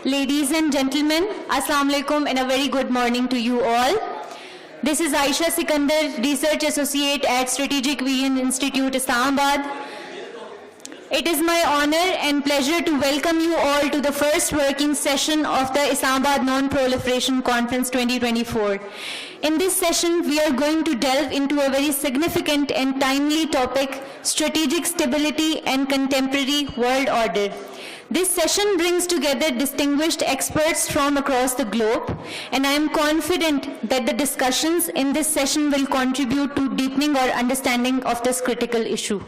Ladies and gentlemen, Assalamu alaikum and a very good morning to you all. This is Aisha Sikandar, Research Associate at Strategic Vision Institute, Islamabad. It is my honor and pleasure to welcome you all to the first working session of the Islamabad Non-Proliferation Conference 2024. In this session, we are going to delve into a very significant and timely topic, strategic stability and contemporary world order. This session brings together distinguished experts from across the globe, and I am confident that the discussions in this session will contribute to deepening our understanding of this critical issue.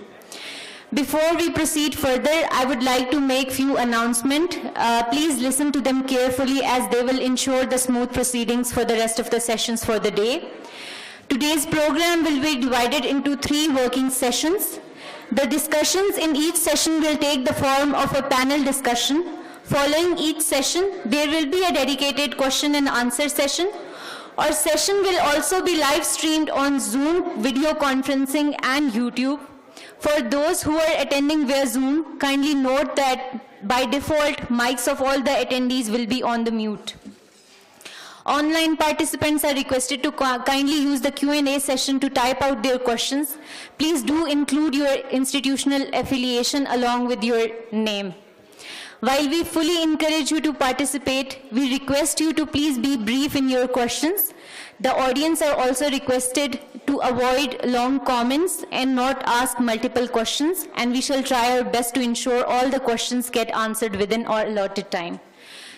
Before we proceed further, I would like to make few announcements. Please listen to them carefully as they will ensure the smooth proceedings for the rest of the sessions for the day. Today's program will be divided into 3 working sessions. The discussions in each session will take the form of a panel discussion. Following each session, there will be a dedicated question and answer session. Our session will also be live streamed on Zoom, video conferencing, and YouTube. For those who are attending via Zoom, kindly note that by default, mics of all the attendees will be on the mute. Online participants are requested to kindly use the Q&A session to type out their questions. Please do include your institutional affiliation along with your name. While we fully encourage you to participate, we request you to please be brief in your questions. The audience are also requested to avoid long comments and not ask multiple questions, and we shall try our best to ensure all the questions get answered within our allotted time.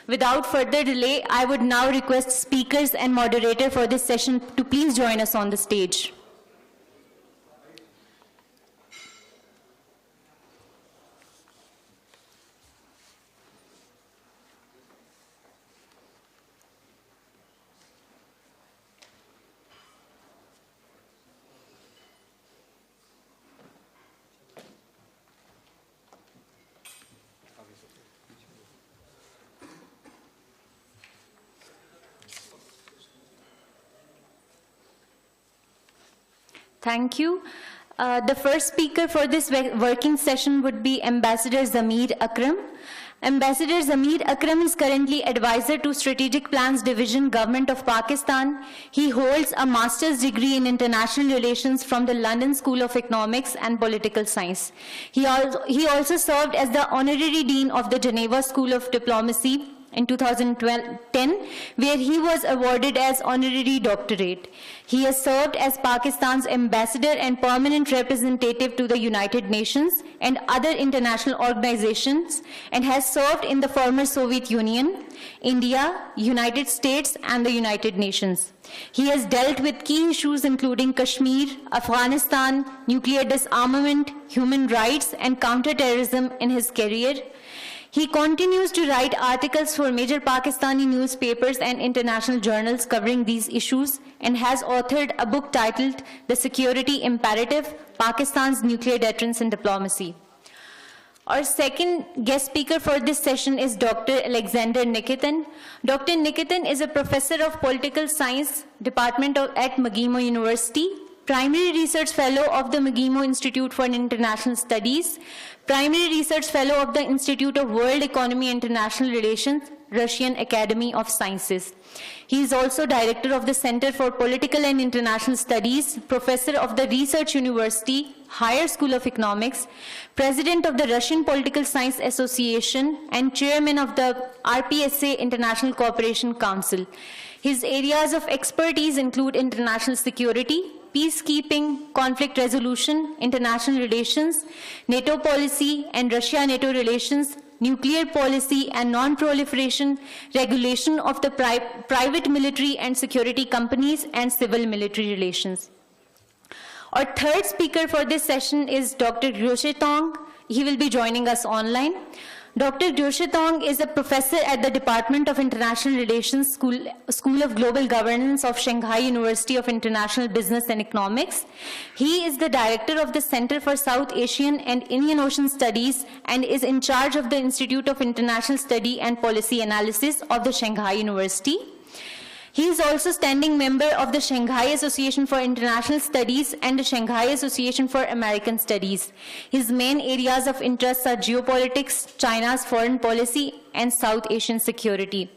Without further delay, I would now request speakers and moderator for this session to please join us on the stage. Thank you. The first speaker for this working session would be Ambassador Zamir Akram. Ambassador Zamir Akram is currently Advisor to Strategic Plans Division, Government of Pakistan. He holds a master's degree in International Relations from the London School of Economics and Political Science. He also served as the Honorary Dean of the Geneva School of Diplomacy in 2010, where he was awarded as honorary doctorate. He has served as Pakistan's ambassador and permanent representative to the United Nations and other international organizations, and has served in the former Soviet Union, India, United States, and the United Nations. He has dealt with key issues including Kashmir, Afghanistan, nuclear disarmament, human rights, and counterterrorism in his career. He continues to write articles for major Pakistani newspapers and international journals covering these issues, and has authored a book titled The Security Imperative, Pakistan's Nuclear Deterrence and Diplomacy. Our second guest speaker for this session is Dr. Alexander Nikitin. Dr. Nikitin is a professor of political science department at McGill University, Primary Research Fellow of the McGill Institute for International Studies, Primary Research Fellow of the Institute of World Economy and International Relations, Russian Academy of Sciences. He is also Director of the Center for Political and International Studies, Professor of the Research University, Higher School of Economics, President of the Russian Political Science Association, and Chairman of the RPSA International Cooperation Council. His areas of expertise include international security, peacekeeping, conflict resolution, international relations, NATO policy and Russia-NATO relations, nuclear policy and non-proliferation, regulation of the private military and security companies, and civil-military relations. Our third speaker for this session is Dr. Gyoshe Tong. He will be joining us online. Dr. Gyoshe Tong is a professor at the Department of International Relations School of Global Governance of Shanghai University of International Business and Economics. He is the director of the Center for South Asian and Indian Ocean Studies and is in charge of the Institute of International Study and Policy Analysis of the Shanghai University. He is also standing member of the Shanghai Association for International Studies and the Shanghai Association for American Studies. His main areas of interest are geopolitics, China's foreign policy, and South Asian security.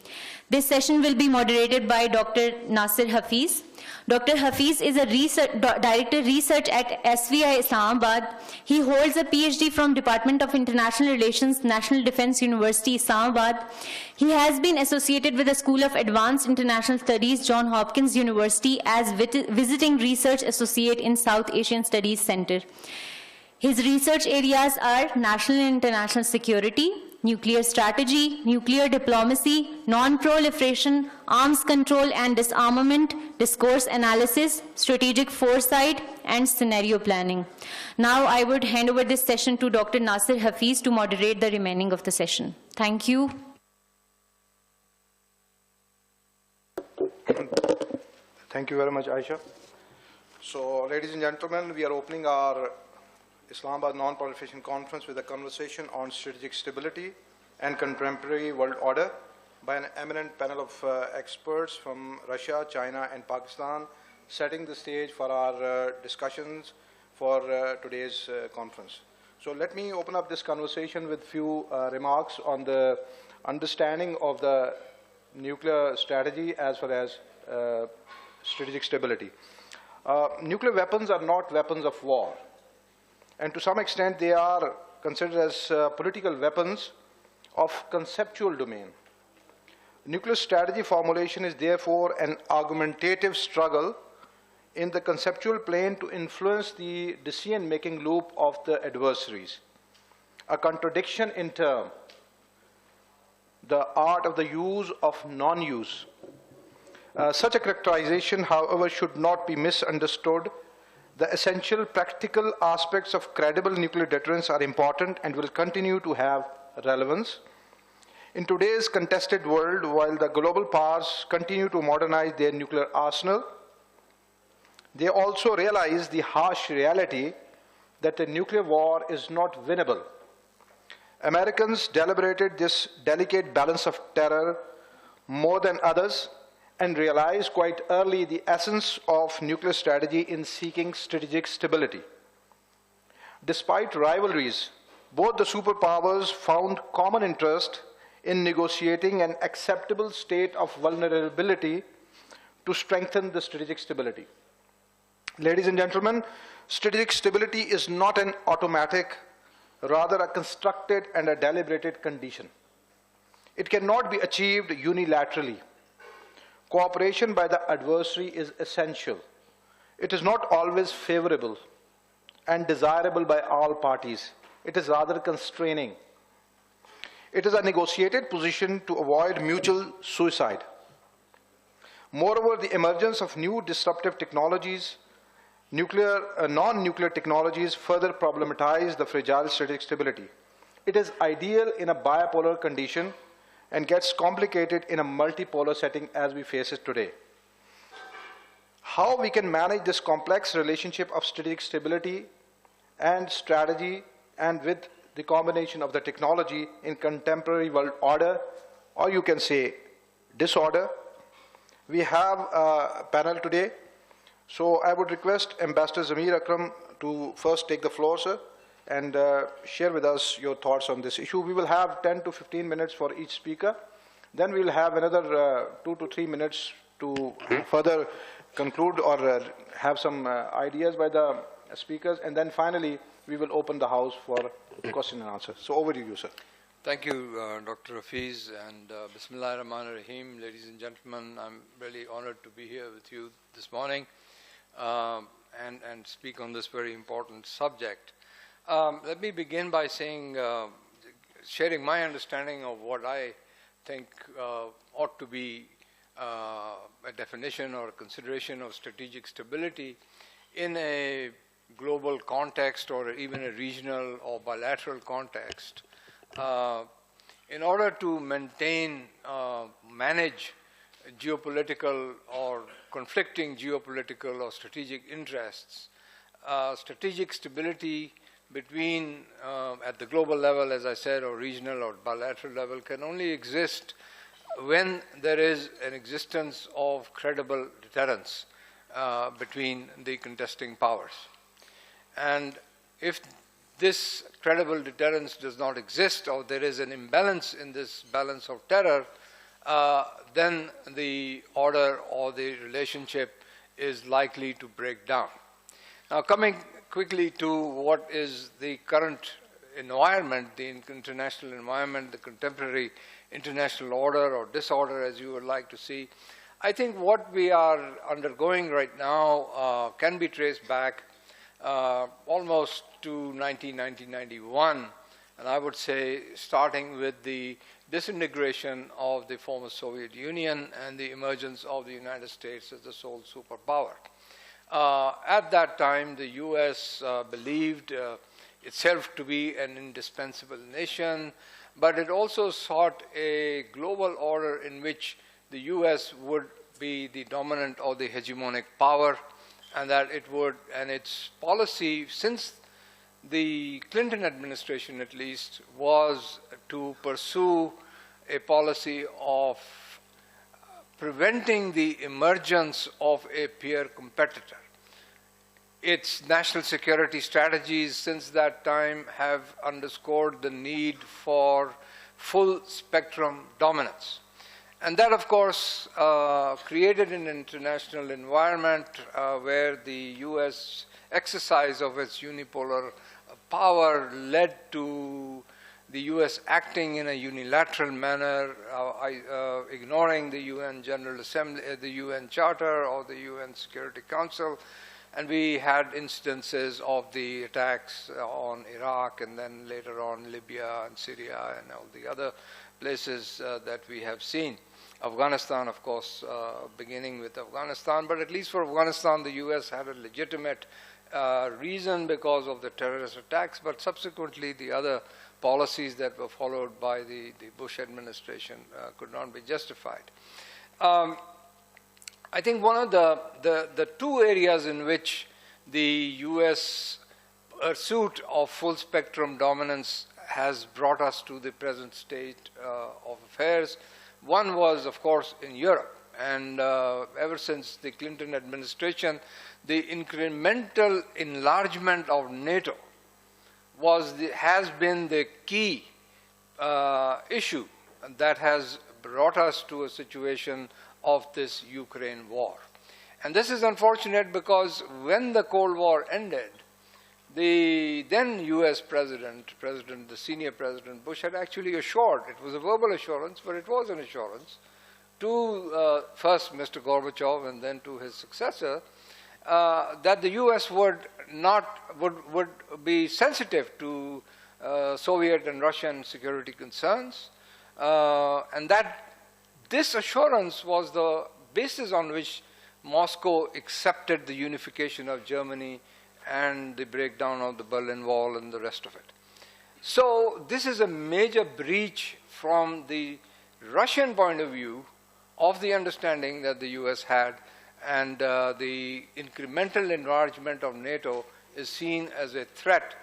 This session will be moderated by Dr. Nasir Hafiz. Dr. Hafiz is a Director Research at SVI Islamabad. He holds a PhD from Department of International Relations, National Defense University, Islamabad. He has been associated with the School of Advanced International Studies, Johns Hopkins University, as Visiting Research Associate in South Asian Studies Center. His research areas are national and international security, nuclear strategy, nuclear diplomacy, non-proliferation, arms control and disarmament, discourse analysis, strategic foresight, and scenario planning. Now I would hand over this session to Dr. Nasir Hafiz to moderate the remaining of the session. Thank you. Thank you very much, Aisha. So, ladies and gentlemen, we are opening our Islamabad Non-Proliferation Conference with a conversation on strategic stability and contemporary world order by an eminent panel of experts from Russia, China, and Pakistan, setting the stage for our discussions for today's conference. So let me open up this conversation with few remarks on the understanding of the nuclear strategy as well as strategic stability. Nuclear weapons are not weapons of war. And to some extent, they are considered as political weapons of conceptual domain. Nuclear strategy formulation is therefore an argumentative struggle in the conceptual plane to influence the decision-making loop of the adversaries. A contradiction in term, the art of the use of non-use. Such a characterization, however, should not be misunderstood. The essential practical aspects of credible nuclear deterrence are important and will continue to have relevance. In today's contested world, while the global powers continue to modernize their nuclear arsenal, they also realize the harsh reality that a nuclear war is not winnable. Americans deliberated this delicate balance of terror more than others and realized quite early the essence of nuclear strategy in seeking strategic stability. Despite rivalries, both the superpowers found common interest in negotiating an acceptable state of vulnerability to strengthen the strategic stability. Ladies and gentlemen, strategic stability is not an automatic, rather a constructed and a deliberated condition. It cannot be achieved unilaterally. Cooperation by the adversary is essential. It is not always favorable and desirable by all parties. It is rather constraining. It is a negotiated position to avoid mutual suicide. Moreover, the emergence of new disruptive technologies, non-nuclear technologies, further problematize the fragile strategic stability. It is ideal in a bipolar condition and gets complicated in a multipolar setting as we face it today. How we can manage this complex relationship of strategic stability and strategy and with the combination of the technology in contemporary world order, or you can say disorder. We have a panel today, so I would request Ambassador Zamir Akram to first take the floor, sir, and share with us your thoughts on this issue. We will have 10 to 15 minutes for each speaker. Then we will have another 2 to 3 minutes to further conclude or have some ideas by the speakers. And then finally, we will open the house for question and answer. So over to you, sir. Thank you, Dr. Hafiz, and Bismillah ar-Rahman ar-Rahim. Ladies and gentlemen, I'm really honored to be here with you this morning and speak on this very important subject. Let me begin by saying, sharing my understanding of what I think ought to be a definition or a consideration of strategic stability in a global context or even a regional or bilateral context. In order to maintain, manage geopolitical or conflicting geopolitical or strategic interests, strategic stability between, at the global level, as I said, or regional or bilateral level, can only exist when there is an existence of credible deterrence between the contesting powers. And if this credible deterrence does not exist, or there is an imbalance in this balance of terror, then the order or the relationship is likely to break down. Now, coming quickly to what is the current environment, the international environment, the contemporary international order or disorder, as you would like to see, I think what we are undergoing right now can be traced back almost to 1991, and I would say starting with the disintegration of the former Soviet Union and the emergence of the United States as the sole superpower. At that time, the US believed itself to be an indispensable nation, but it also sought a global order in which the US would be the dominant or the hegemonic power, and that it would, and its policy since the Clinton administration at least, was to pursue a policy of preventing the emergence of a peer competitor. Its national security strategies since that time have underscored the need for full spectrum dominance. And that, of course, created an international environment where the US exercise of its unipolar power led to the US acting in a unilateral manner, ignoring the UN General Assembly, the UN Charter or the UN Security Council. And we had instances of the attacks on Iraq and then later on Libya and Syria and all the other places that we have seen. Afghanistan, of course, beginning with Afghanistan, but at least for Afghanistan, the US had a legitimate reason because of the terrorist attacks, but subsequently the other policies that were followed by the Bush administration could not be justified. I think one of the two areas in which the US pursuit of full spectrum dominance has brought us to the present state of affairs, one was, of course, in Europe. And ever since the Clinton administration, the incremental enlargement of NATO has been the key issue that has brought us to a situation of this Ukraine war. And this is unfortunate because when the Cold War ended, the then US the senior President Bush had actually assured, it was a verbal assurance, but it was an assurance, to first Mr. Gorbachev and then to his successor, that the US would be sensitive to Soviet and Russian security concerns, and that this assurance was the basis on which Moscow accepted the unification of Germany and the breakdown of the Berlin Wall and the rest of it. So this is a major breach from the Russian point of view of the understanding that the US had, and the incremental enlargement of NATO is seen as a threat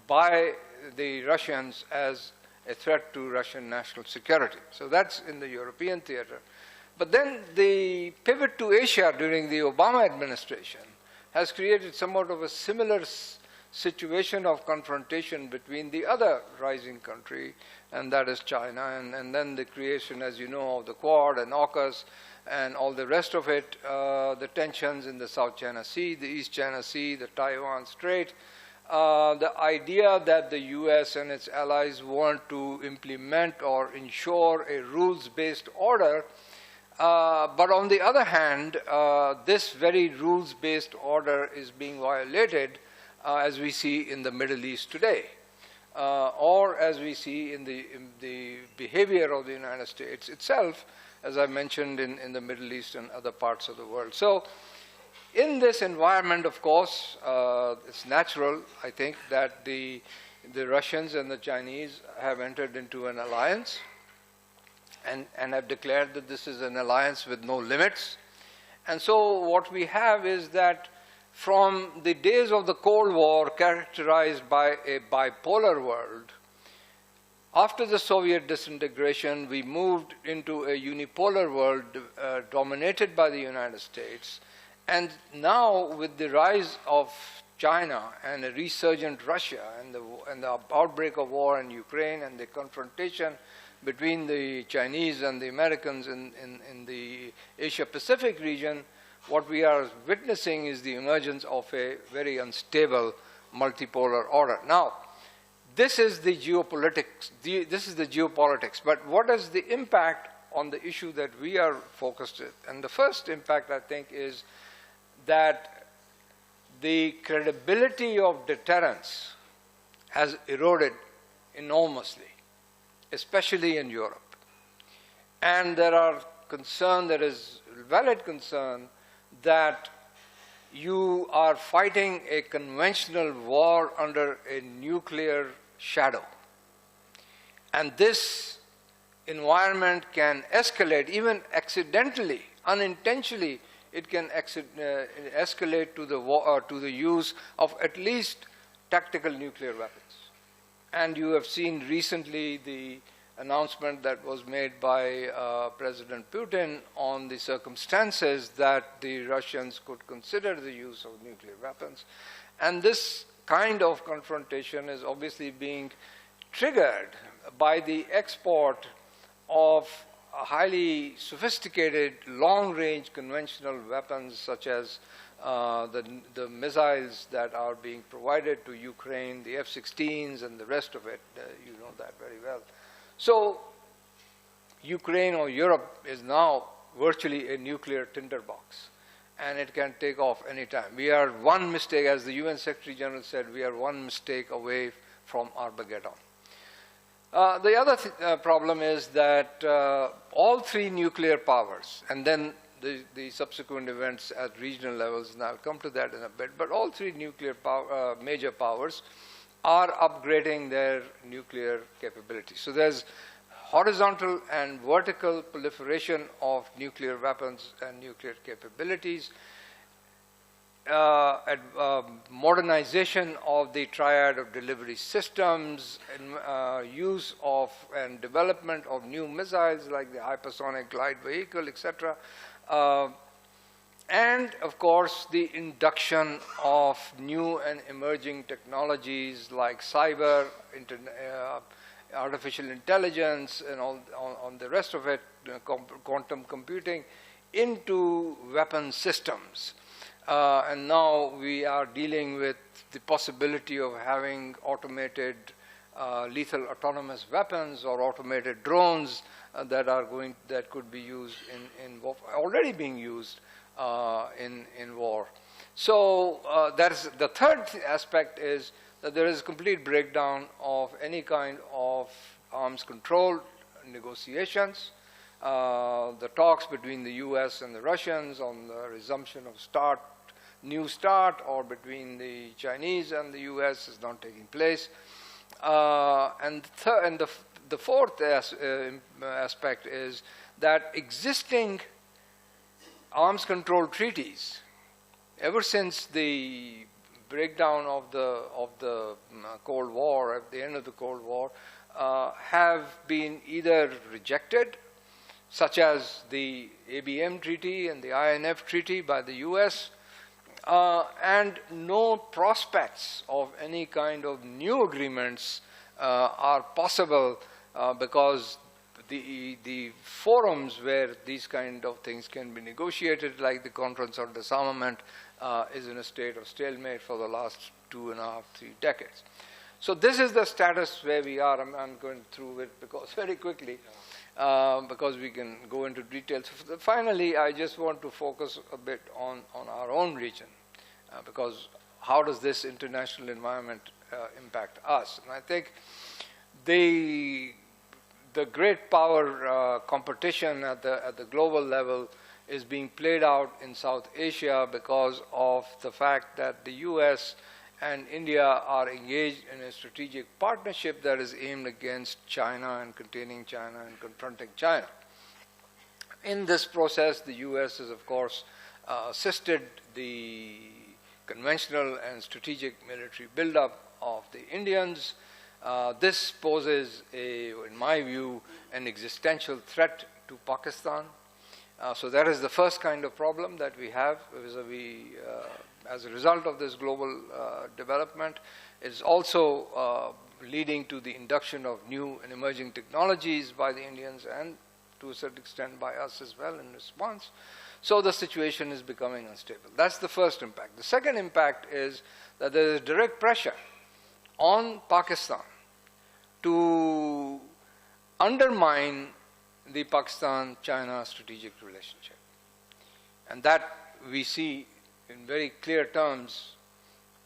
by the Russians as a threat to Russian national security. So that's in the European theater. But then the pivot to Asia during the Obama administration has created somewhat of a similar situation of confrontation between the other rising country, and that is China, and then the creation, as you know, of the Quad and AUKUS and all the rest of it, the tensions in the South China Sea, the East China Sea, the Taiwan Strait, the idea that the US and its allies want to implement or ensure a rules-based order, but on the other hand, this very rules-based order is being violated as we see in the Middle East today, or as we see in the behavior of the United States itself, as I mentioned, in the Middle East and other parts of the world. So in this environment, of course, it's natural, I think, that the Russians and the Chinese have entered into an alliance and have declared that this is an alliance with no limits. And so what we have is that from the days of the Cold War, characterized by a bipolar world, After the Soviet disintegration, we moved into a unipolar world dominated by the United States. And now, with the rise of China and a resurgent Russia and the outbreak of war in Ukraine and the confrontation between the Chinese and the Americans in the Asia-Pacific region, what we are witnessing is the emergence of a very unstable multipolar order. Now, this is the geopolitics. This is the geopolitics. But what is the impact on the issue that we are focused on? And the first impact, I think, is that the credibility of deterrence has eroded enormously, especially in Europe. And there is valid concern that you are fighting a conventional war under a nuclear shadow. And this environment can escalate, even accidentally, unintentionally, it can escalate to the use of at least tactical nuclear weapons. And you have seen recently the announcement that was made by President Putin on the circumstances that the Russians could consider the use of nuclear weapons. And this kind of confrontation is obviously being triggered by the export of highly sophisticated, long-range conventional weapons such as the missiles that are being provided to Ukraine, the F-16s and the rest of it. You know that very well. So Ukraine or Europe is now virtually a nuclear tinderbox, and it can take off anytime. We are one mistake, as the UN Secretary General said, we are one mistake away from Armageddon. The other problem is that all three nuclear powers, and then the subsequent events at regional levels, and I'll come to that in a bit, but all three nuclear major powers are upgrading their nuclear capability. So there's horizontal and vertical proliferation of nuclear weapons and nuclear capabilities, modernization of the triad of delivery systems, and use of and development of new missiles like the hypersonic glide vehicle, etc. And, of course, the induction of new and emerging technologies like cyber, artificial intelligence, and all on the rest of it, quantum computing, into weapon systems. And now we are dealing with the possibility of having automated lethal autonomous weapons or automated drones that could be used already being used in war. So that's the third aspect, is that there is a complete breakdown of any kind of arms control negotiations. The talks between the US and the Russians on the resumption of New START, or between the Chinese and the US is not taking place. And the fourth aspect is that existing arms control treaties, ever since the breakdown of the Cold War, at the end of the Cold War, have been either rejected, such as the ABM treaty and the INF treaty by the US, and no prospects of any kind of new agreements are possible because the forums where these kind of things can be negotiated, like the Conference on Disarmament, is in a state of stalemate for the last 2.5, 3 decades. So this is the status where we are. I'm going through it very quickly, because we can go into details. Finally, I just want to focus a bit on our own region, because how does this international environment impact us? And I think the great power competition at the global level is being played out in South Asia because of the fact that the US and India are engaged in a strategic partnership that is aimed against China and containing China and confronting China. In this process, the US has, of course, assisted the conventional and strategic military buildup of the Indians. This poses, in my view, an existential threat to Pakistan. So that is the first kind of problem that we have vis-a-vis, as a result of this global development. It's also leading to the induction of new and emerging technologies by the Indians and to a certain extent by us as well in response. So the situation is becoming unstable. That's the first impact. The second impact is that there is direct pressure on Pakistan to undermine the Pakistan-China strategic relationship. And that we see in very clear terms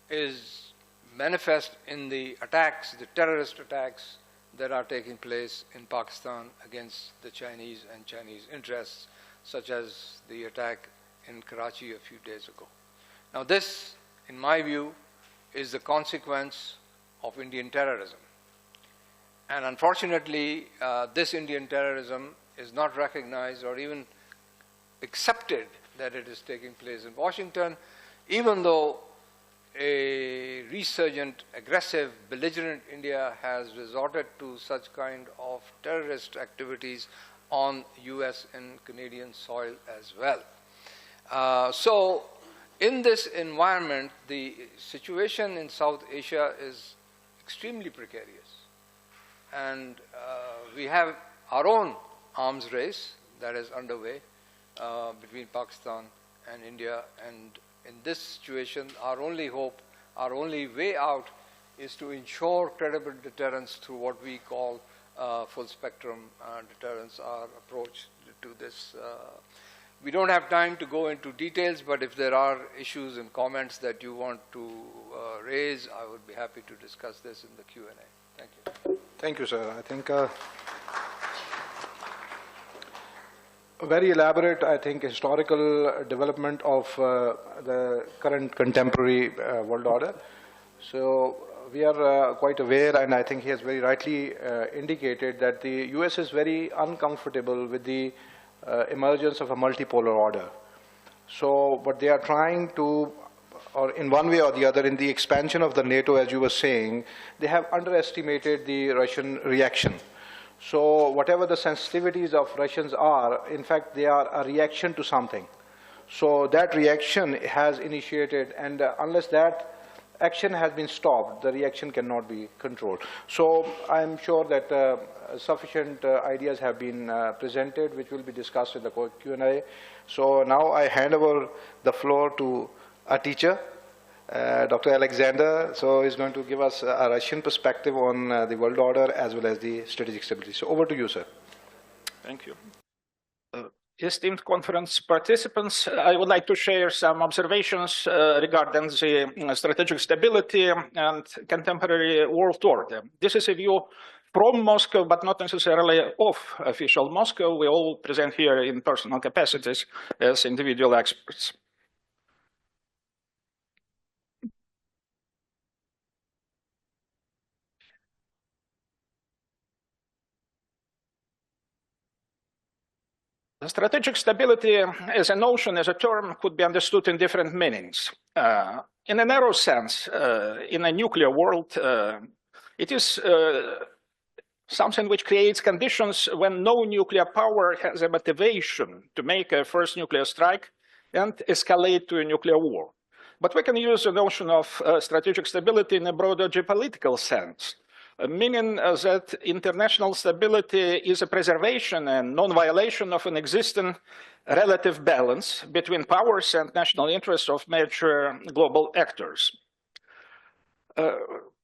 is manifest in the attacks, the terrorist attacks that are taking place in Pakistan against the Chinese and Chinese interests, such as the attack in Karachi a few days ago. Now this, in my view, is the consequence of Indian terrorism. And unfortunately, this Indian terrorism is not recognized or even accepted that it is taking place in Washington, even though a resurgent, aggressive, belligerent India has resorted to such kind of terrorist activities on US and Canadian soil as well. So in this environment, the situation in South Asia is extremely precarious. And we have our own arms race that is underway between Pakistan and India. And in this situation, our only hope, our only way out is to ensure credible deterrence through what we call full spectrum deterrence, our approach to this. We don't have time to go into details, but if there are issues and comments that you want to raise, I would be happy to discuss this in the Q&A. Thank you. Thank you, sir. I think a very elaborate, I think, historical development of the current contemporary world order. So we are quite aware, and I think he has very rightly indicated that the US is very uncomfortable with the emergence of a multipolar order. So what they are trying to, or in one way or the other, in the expansion of the NATO, as you were saying, they have underestimated the Russian reaction. So whatever the sensitivities of Russians are, in fact, they are a reaction to something. So that reaction has initiated, and unless that action has been stopped, the reaction cannot be controlled. So I'm sure that sufficient ideas have been presented, which will be discussed in the Q&A. So now I hand over the floor to a teacher, Dr. Alexander. So he's going to give us a Russian perspective on the world order as well as the strategic stability. So over to you, sir. Thank you. Esteemed conference participants, I would like to share some observations regarding the strategic stability and contemporary world order. This is a view from Moscow, but not necessarily of official Moscow. We all present here in personal capacities as individual experts. Strategic stability as a notion, as a term, could be understood in different meanings. In a narrow sense, in a nuclear world, it is something which creates conditions when no nuclear power has a motivation to make a first nuclear strike and escalate to a nuclear war. But we can use the notion of strategic stability in a broader geopolitical sense, meaning that international stability is a preservation and non-violation of an existing relative balance between powers and national interests of major global actors.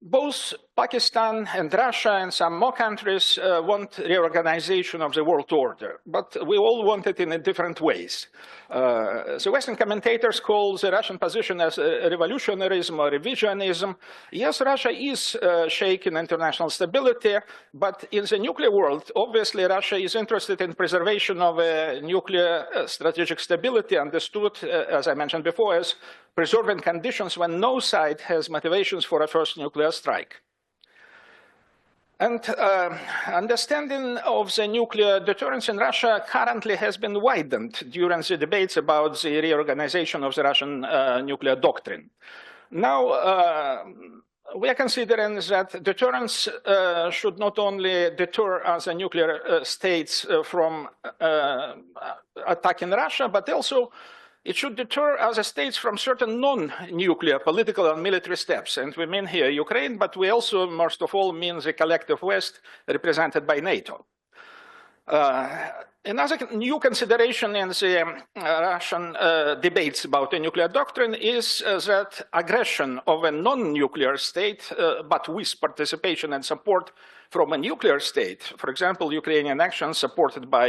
Both Pakistan and Russia and some more countries want reorganization of the world order, but we all want it in different ways. The Western commentators call the Russian position as revolutionarism or revisionism. Yes, Russia is shaking international stability, but in the nuclear world, obviously Russia is interested in preservation of nuclear strategic stability, understood, as I mentioned before, as preserving conditions when no side has motivations for a first nuclear strike. And understanding of the nuclear deterrence in Russia currently has been widened during the debates about the reorganization of the Russian nuclear doctrine. Now, we are considering that deterrence should not only deter other nuclear states from attacking Russia, but also it should deter other states from certain non-nuclear political and military steps. And we mean here Ukraine, but we also, most of all, mean the collective West represented by NATO. Another new consideration in the Russian debates about the nuclear doctrine is that aggression of a non-nuclear state, but with participation and support from a nuclear state, for example, Ukrainian actions supported by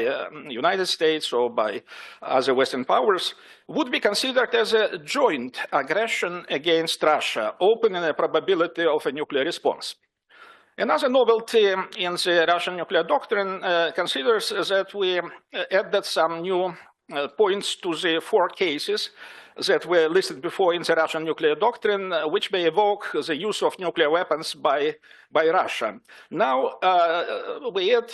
United States or by other Western powers, would be considered as a joint aggression against Russia, opening a probability of a nuclear response. Another novelty in the Russian nuclear doctrine considers that we added some new points to the 4 cases that were listed before in the Russian nuclear doctrine, which may evoke the use of nuclear weapons by Russia. Now, we add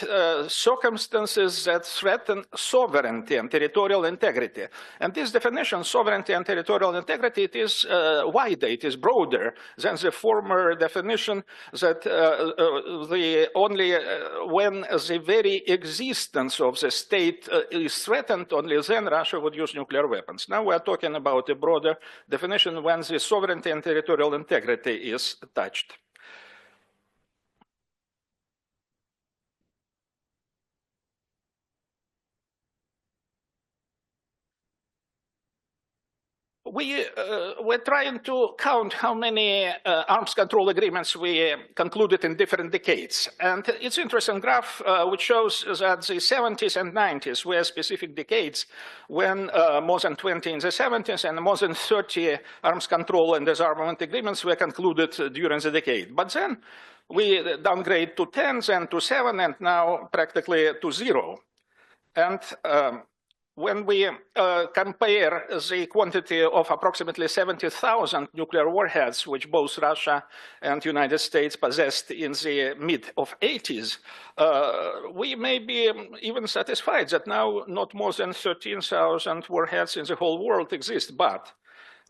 circumstances that threaten sovereignty and territorial integrity. And this definition, sovereignty and territorial integrity, it is wider, it is broader than the former definition that only when the very existence of the state is threatened, only then Russia would use nuclear weapons. Now we are talking about a broader definition when the sovereignty and territorial integrity is touched. We're trying to count how many arms control agreements we concluded in different decades. And it's an interesting graph which shows that the 70s and 90s were specific decades when more than 20 in the 70s and more than 30 arms control and disarmament agreements were concluded during the decade. But then we downgrade to 10, then to 7, and now practically to 0. And when we compare the quantity of approximately 70,000 nuclear warheads, which both Russia and the United States possessed in the mid-80s, we may be even satisfied that now not more than 13,000 warheads in the whole world exist. But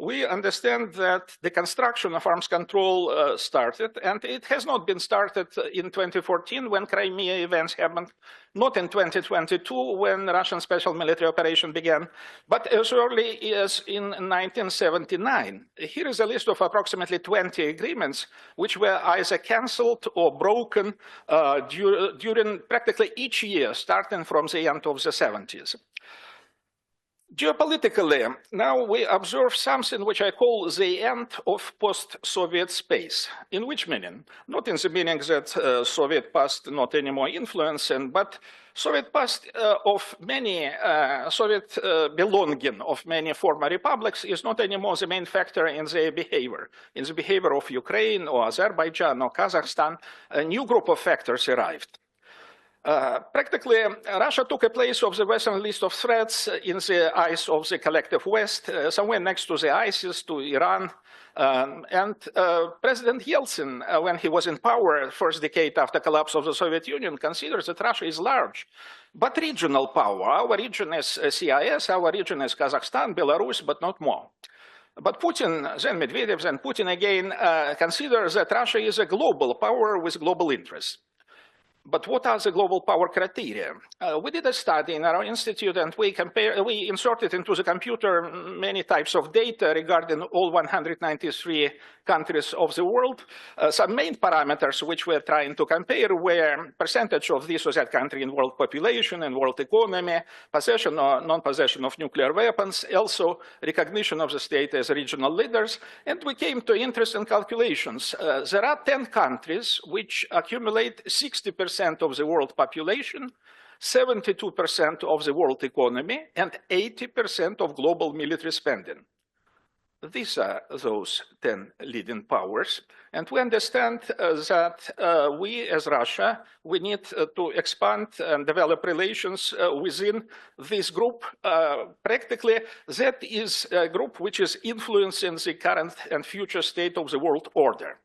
we understand that the construction of arms control started, and it has not been started in 2014 when Crimea events happened, not in 2022 when Russian special military operation began, but as early as in 1979. Here is a list of approximately 20 agreements which were either canceled or broken during practically each year, starting from the end of the 70s. Geopolitically, now we observe something which I call the end of post-Soviet space. In which meaning? Not in the meaning that Soviet past not anymore influence, but Soviet past of many, Soviet belonging of many former republics is not anymore the main factor in their behavior. In the behavior of Ukraine or Azerbaijan or Kazakhstan, a new group of factors arrived. Practically, Russia took a place of the Western list of threats in the eyes of the collective West, somewhere next to the ISIS, to Iran. And President Yeltsin, when he was in power, first decade after collapse of the Soviet Union, considers that Russia is large, but regional power. Our region is CIS, our region is Kazakhstan, Belarus, but not more. But Putin, then Medvedev, then Putin again, considers that Russia is a global power with global interests. But what are the global power criteria? We did a study in our institute, and we inserted into the computer many types of data regarding all 193 countries of the world. Some main parameters which we're trying to compare were percentage of this or that country in world population and world economy, possession or non-possession of nuclear weapons, also recognition of the state as regional leaders. And we came to interesting calculations. There are 10 countries which accumulate 60% of the world population, 72% of the world economy, and 80% of global military spending. These are those 10 leading powers. And we understand that we, as Russia, we need to expand and develop relations within this group. Practically, that is a group which is influencing the current and future state of the world order.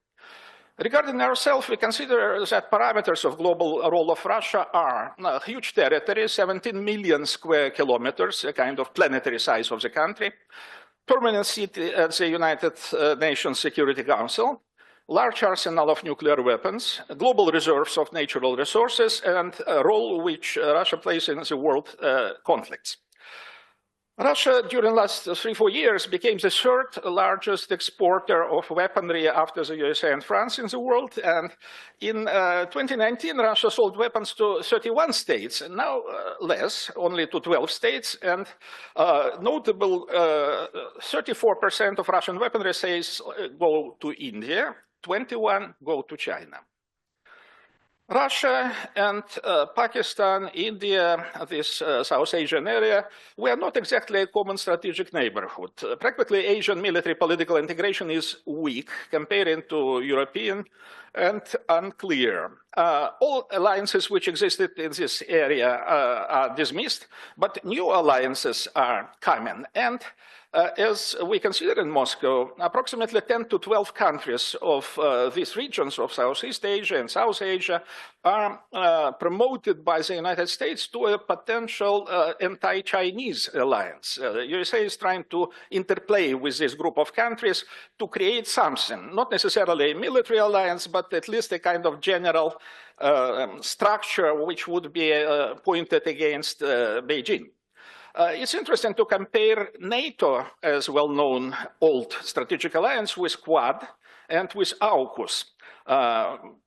Regarding ourselves, we consider that parameters of global role of Russia are a huge territory, 17 million square kilometers, a kind of planetary size of the country, permanent seat at the United Nations Security Council, large arsenal of nuclear weapons, global reserves of natural resources, and a role which Russia plays in the world conflicts. Russia, during the last 3-4 years, became the third largest exporter of weaponry after the USA and France in the world. And in 2019, Russia sold weapons to 31 states, and now less, only to 12 states. And notable 34% of Russian weaponry sales go to India, 21 go to China. Russia and Pakistan, India, this South Asian area, were not exactly a common strategic neighborhood. Practically, Asian military political integration is weak comparing to European and unclear. All alliances which existed in this area are dismissed, but new alliances are coming. And as we consider in Moscow, approximately 10 to 12 countries of these regions of Southeast Asia and South Asia are promoted by the United States to a potential anti-Chinese alliance. The USA is trying to interplay with this group of countries to create something, not necessarily a military alliance, but at least a kind of general structure which would be pointed against Beijing. It's interesting to compare NATO as well-known old strategic alliance with Quad and with AUKUS.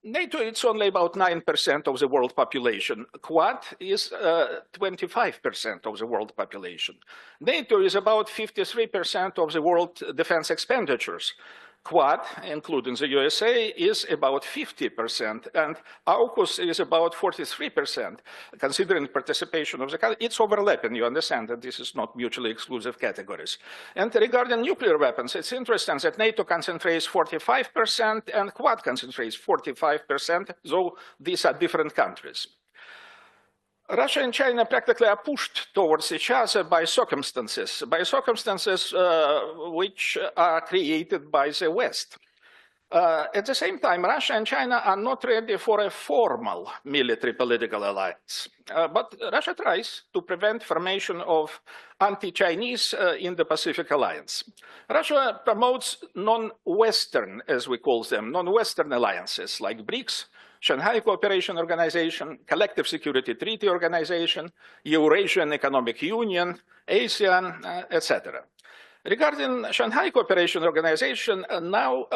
NATO, it's only about 9% of the world population. Quad is 25% of the world population. NATO is about 53% of the world defense expenditures. Quad, including the USA, is about 50%, and AUKUS is about 43%, considering participation of the country. It's overlapping, you understand that this is not mutually exclusive categories. And regarding nuclear weapons, it's interesting that NATO concentrates 45% and Quad concentrates 45%, though these are different countries. Russia and China practically are pushed towards each other by circumstances which are created by the West. At the same time, Russia and China are not ready for a formal military political alliance. But Russia tries to prevent formation of anti-Chinese Indo-Pacific alliance. Russia promotes non-Western, as we call them, non-Western alliances like BRICS, Shanghai Cooperation Organization, Collective Security Treaty Organization, Eurasian Economic Union, ASEAN, etc. Regarding Shanghai Cooperation Organization, now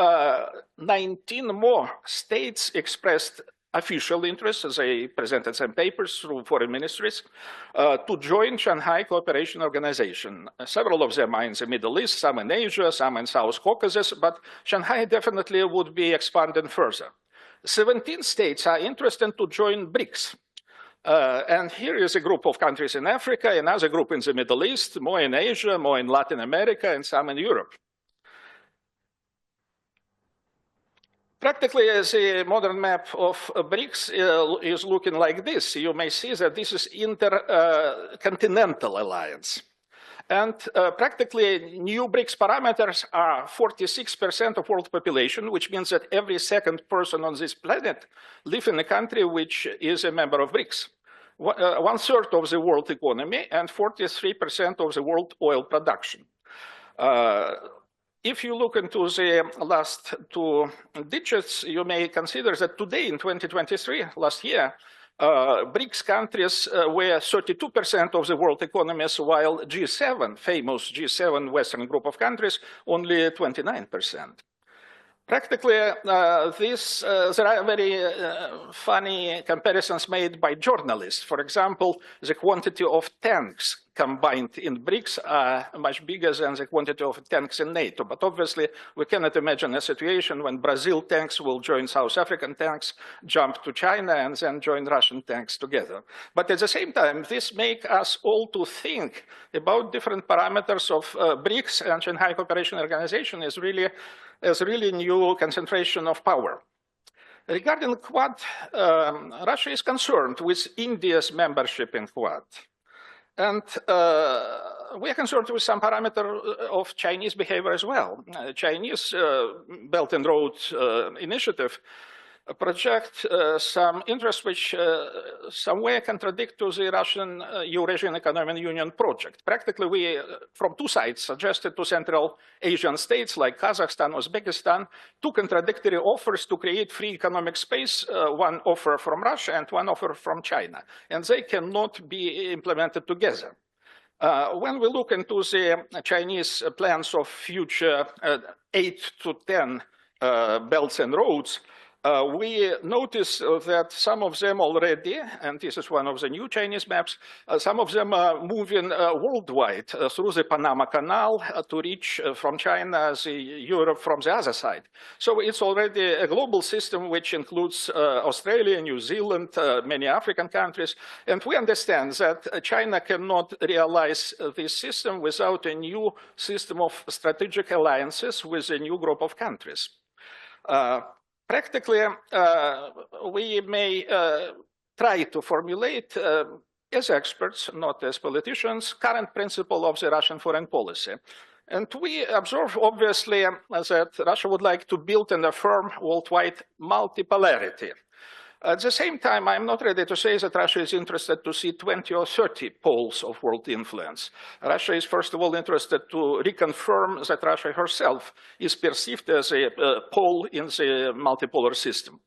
19 more states expressed official interest, as they presented some papers through foreign ministries, to join Shanghai Cooperation Organization. Several of them are in the Middle East, some in Asia, some in South Caucasus, but Shanghai definitely would be expanded further. 17 states are interested to join BRICS. And here is a group of countries in Africa, another group in the Middle East, more in Asia, more in Latin America, and some in Europe. Practically, the modern map of BRICS is looking like this. You may see that this is intercontinental alliance. And practically, new BRICS parameters are 46% of world population, which means that every second person on this planet lives in a country which is a member of BRICS. 1/3 of the world economy and 43% of the world oil production. If you look into the last two digits, you may consider that today in 2023, last year, BRICS countries were 32% of the world economies, while G7, famous G7 Western group of countries, only 29%. Practically, there are very funny comparisons made by journalists. For example, the quantity of tanks combined in BRICS are much bigger than the quantity of tanks in NATO. But obviously, we cannot imagine a situation when Brazil tanks will join South African tanks, jump to China, and then join Russian tanks together. But at the same time, this makes us all to think about different parameters of BRICS and Shanghai Cooperation Organization as really new concentration of power. Regarding Quad, Russia is concerned with India's membership in Quad. And we are concerned with some parameter of Chinese behavior as well. Chinese Belt and Road Initiative project some interests which some way contradict to the Russian Eurasian Economic Union project. Practically, we, from two sides, suggested to Central Asian states like Kazakhstan, Uzbekistan, two contradictory offers to create free economic space, one offer from Russia and one offer from China, and they cannot be implemented together. When we look into the Chinese plans of future 8 to 10 belts and roads, we notice that some of them already, and this is one of the new Chinese maps, some of them are moving worldwide through the Panama Canal to reach from China, Europe from the other side. So it's already a global system which includes Australia, New Zealand, many African countries. And we understand that China cannot realize this system without a new system of strategic alliances with a new group of countries. Practically, we may try to formulate, as experts, not as politicians, current principle of the Russian foreign policy. And we observe, obviously, that Russia would like to build and affirm worldwide multipolarity. At the same time, I'm not ready to say that Russia is interested to see 20 or 30 poles of world influence. Russia is, first of all, interested to reconfirm that Russia herself is perceived as a pole in the multipolar system.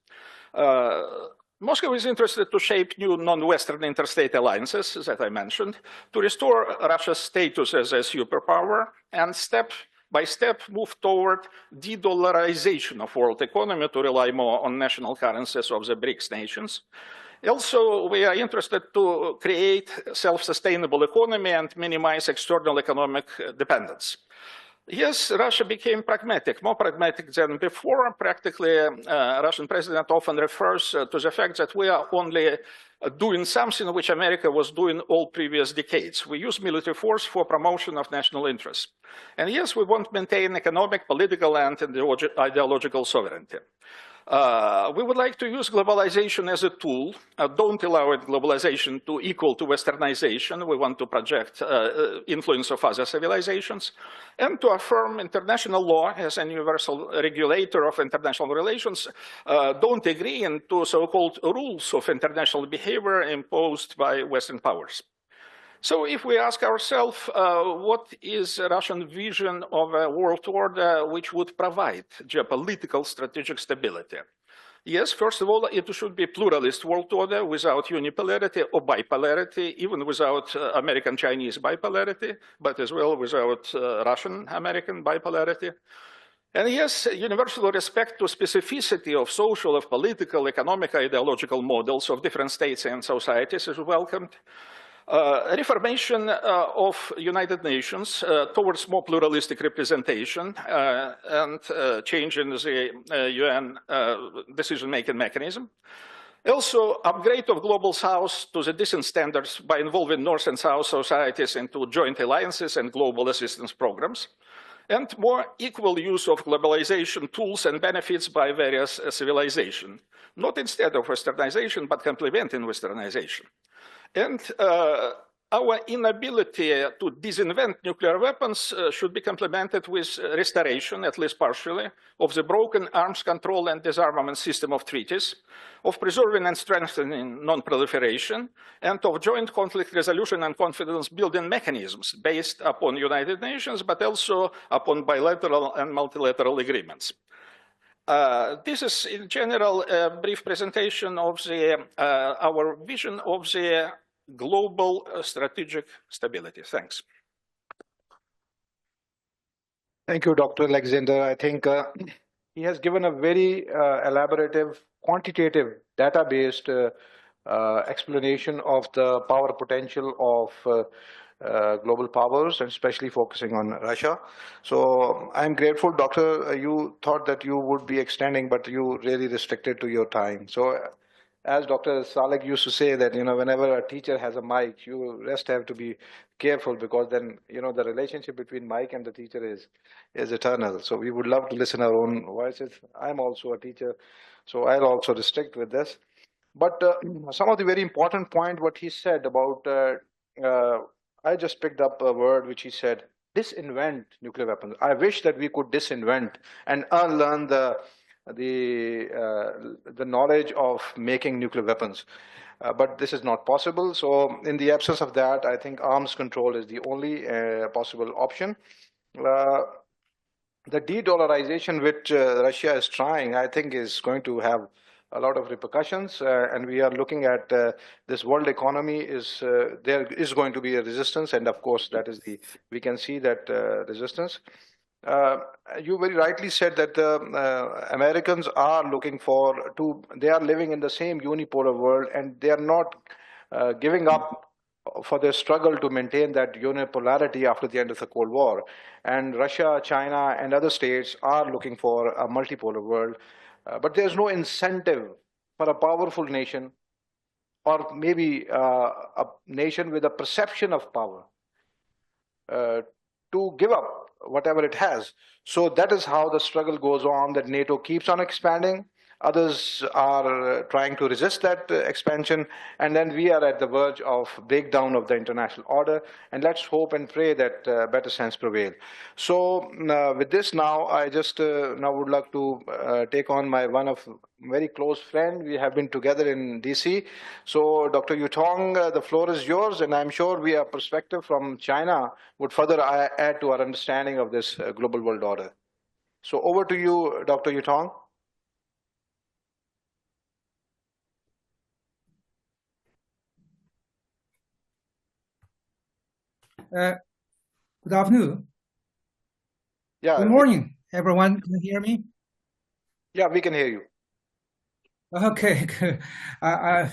Moscow is interested to shape new non-Western interstate alliances, that I mentioned, to restore Russia's status as a superpower and step by step move toward de-dollarization of world economy to rely more on national currencies of the BRICS nations. Also, we are interested to create self-sustainable economy and minimize external economic dependence. Yes, Russia became pragmatic, more pragmatic than before. Practically, Russian president often refers to the fact that we are only doing something which America was doing all previous decades. We use military force for promotion of national interests. And yes, we want to maintain economic, political, and ideological sovereignty. We would like to use globalization as a tool. Don't allow globalization to equal to westernization. We want to project influence of other civilizations and to affirm international law as a universal regulator of international relations. Don't agree into so-called rules of international behavior imposed by Western powers. So if we ask ourselves, what is the Russian vision of a world order which would provide geopolitical strategic stability? Yes, first of all, it should be pluralist world order without unipolarity or bipolarity, even without American-Chinese bipolarity, but as well without Russian-American bipolarity. And yes, universal respect to specificity of social, of political, economic, ideological models of different states and societies is welcomed. Reformation of United Nations towards more pluralistic representation and change in the UN decision-making mechanism. Also, upgrade of Global South to the decent standards by involving North and South societies into joint alliances and global assistance programs. And more equal use of globalization tools and benefits by various civilizations. Not instead of westernization, but complementing westernization. And our inability to disinvent nuclear weapons should be complemented with restoration, at least partially, of the broken arms control and disarmament system of treaties, of preserving and strengthening non-proliferation, and of joint conflict resolution and confidence building mechanisms based upon United Nations, but also upon bilateral and multilateral agreements. This is, in general, a brief presentation of our vision of the global strategic stability. Thanks. Thank you, Dr. Alexander. I think he has given a very elaborative, quantitative, data-based explanation of the power potential of global powers, and especially focusing on Russia. So I'm grateful, Doctor, you thought that you would be extending, but you really restricted to your time. So as Dr. Salek used to say that, whenever a teacher has a mic, you just have to be careful, because then, the relationship between mic and the teacher is eternal. So we would love to listen our own voices. I'm also a teacher, so I'll also restrict with this. But some of the very important point, what he said about, I just picked up a word which he said, disinvent nuclear weapons. I wish that we could disinvent and unlearn the the knowledge of making nuclear weapons. But this is not possible. So in the absence of that, I think arms control is the only possible option. The de-dollarization which Russia is trying, I think, is going to have a lot of repercussions, and we are looking at this world economy is there is going to be a resistance, and of course that is we can see that resistance. You very rightly said that Americans are looking they are living in the same unipolar world, and they are not giving up for their struggle to maintain that unipolarity after the end of the Cold War. And Russia, China, and other states are looking for a multipolar world. But there's no incentive for a powerful nation, or maybe a nation with a perception of power, to give up whatever it has. So that is how the struggle goes on, that NATO keeps on expanding. Others are trying to resist that expansion, and then we are at the verge of breakdown of the international order, and let's hope and pray that better sense prevail. So with this now, I just now would like to take on my very close friend. We have been together in DC. So Dr. Yutong, the floor is yours, and I'm sure a perspective from China would further add to our understanding of this global world order. So over to you, Dr. Yutong. Good afternoon. Yeah. Good morning, everyone. Can you hear me? Yeah, we can hear you. Okay, good.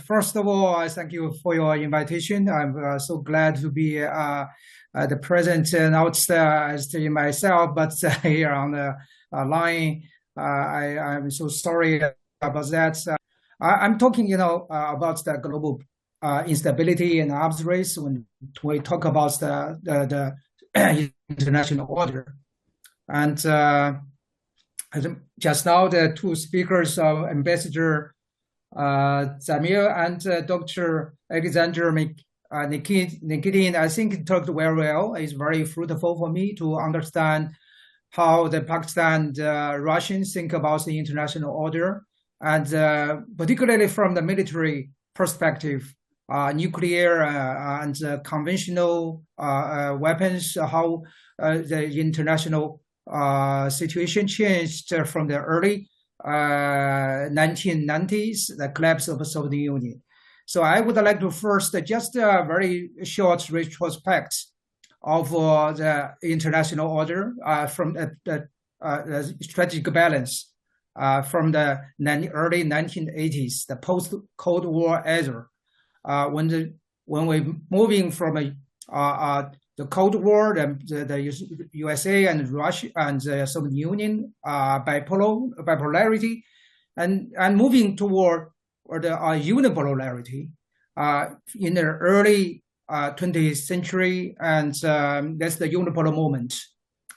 First of all, I thank you for your invitation. I'm so glad to be the present, not as myself, but here on the line. I'm so sorry about that. I'm talking, about the global instability and arms race when we talk about the international order. And just now, the two speakers, Ambassador Zamir and Dr. Alexander Nikitin, I think talked very well. It's very fruitful for me to understand how the Pakistan Russians think about the international order, and particularly from the military perspective, nuclear and conventional weapons, how the international situation changed from the early 1990s, the collapse of the Soviet Union. So I would like to first just a very short retrospect of the international order from the strategic balance from the early 1980s, the post-Cold War era, when we're moving from the Cold War, the USA and Russia and the Soviet Union bipolarity, and moving toward the unipolarity in the early 20th century, and that's the unipolar moment.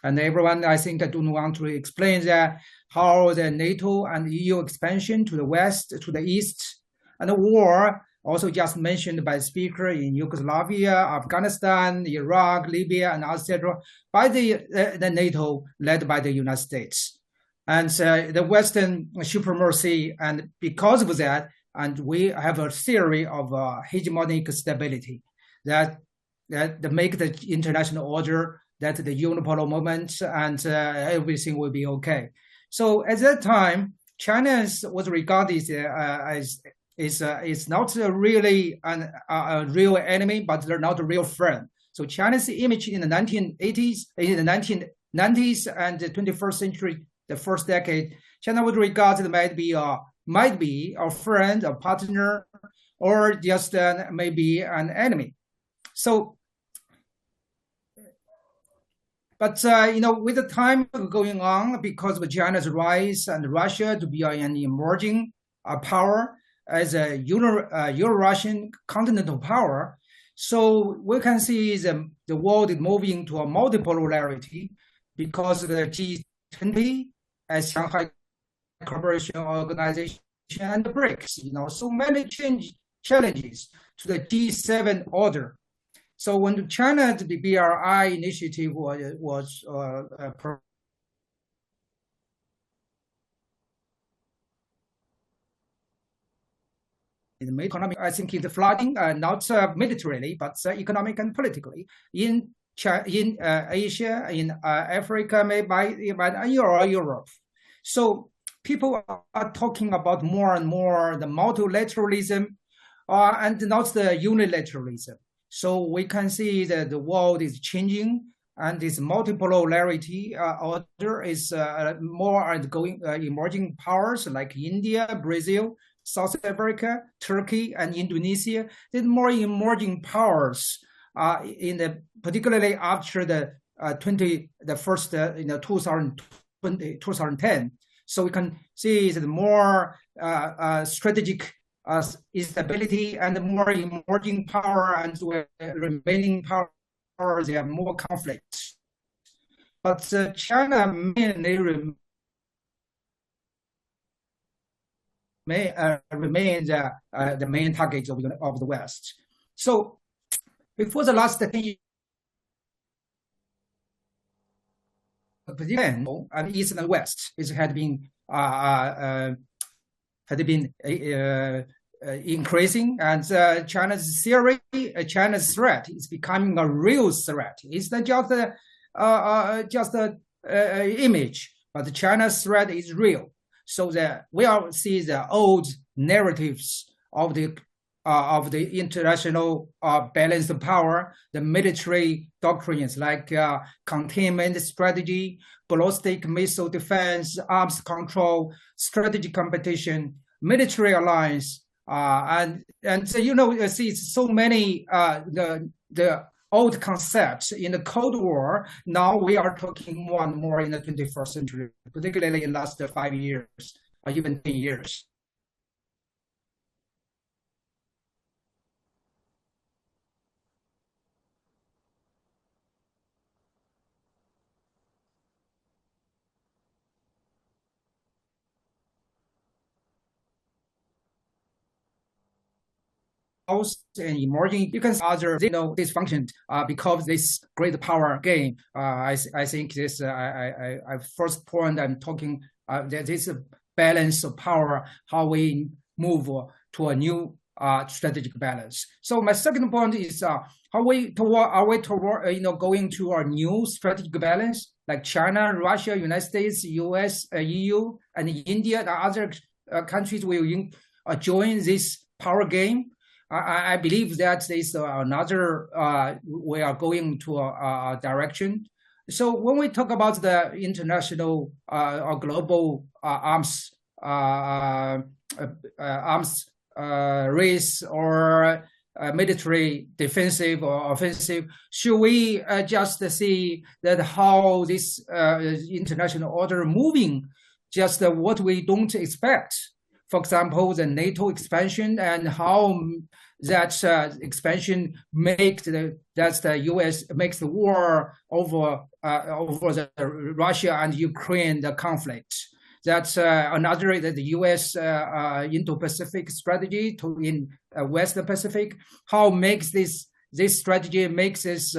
And everyone, I think, I don't want to explain that how the NATO and EU expansion to the west, to the east, and the war also just mentioned by the speaker in Yugoslavia, Afghanistan, Iraq, Libya, and etc. by the NATO led by the United States. And the Western supremacy, and because of that, and we have a theory of hegemonic stability that make the international order, that the unipolar moment, and everything will be okay. So at that time, China was regarded as is not really a real enemy, but they're not a real friend. So China's image in the 1980s, in the 1990s, and the 21st century, the first decade, China was regarded might be a friend, a partner, or just maybe an enemy. So, but with the time going on, because of China's rise and Russia to be an emerging power as a Euro-Russian continental power, so we can see the world is moving to a multipolarity because of the G20 as Shanghai Cooperation Organization and the BRICS. So many challenges to the G7 order. So when China, the BRI initiative was the economic, I think, in the flooding, not militarily, but economic and politically in Asia, in Africa, maybe in Europe. So people are talking about more and more the multilateralism and not the unilateralism. So we can see that the world is changing, and this multipolarity order is more going emerging powers like India, Brazil, South Africa, Turkey, and Indonesia. There's more emerging powers particularly after the 2010. So we can see that more strategic instability and more emerging power and remaining power, there are more conflicts. But China mainly remains the main target of the West. So before the last 10 years, and East and West had been increasing, and China's theory, China's threat is becoming a real threat. It's not just an image, but China's threat is real. So that we all see the old narratives of the international balance of power, the military doctrines like containment strategy, ballistic missile defense, arms control, strategic competition, military alliance, and so, you see so many the old concepts in the Cold War. Now we are talking more and more in the 21st century, particularly in the last 5 years or even 10 years. And emerging, you can see other dysfunctions because this great power game. I think this I first point I'm talking that this balance of power, how we move to a new strategic balance. So my second point is are we toward going to a new strategic balance like China, Russia, United States, US, EU, and India, and other countries will join this power game. I believe that there's another, we are going to a direction. So when we talk about the international or global arms race or military defensive or offensive, should we just see that how this international order moving, just what we don't expect? For example, the NATO expansion and how that expansion makes the U.S. makes the war over the Russia and Ukraine the conflict. That's another that the U.S. Indo-Pacific strategy in Western Pacific. How makes this strategy makes this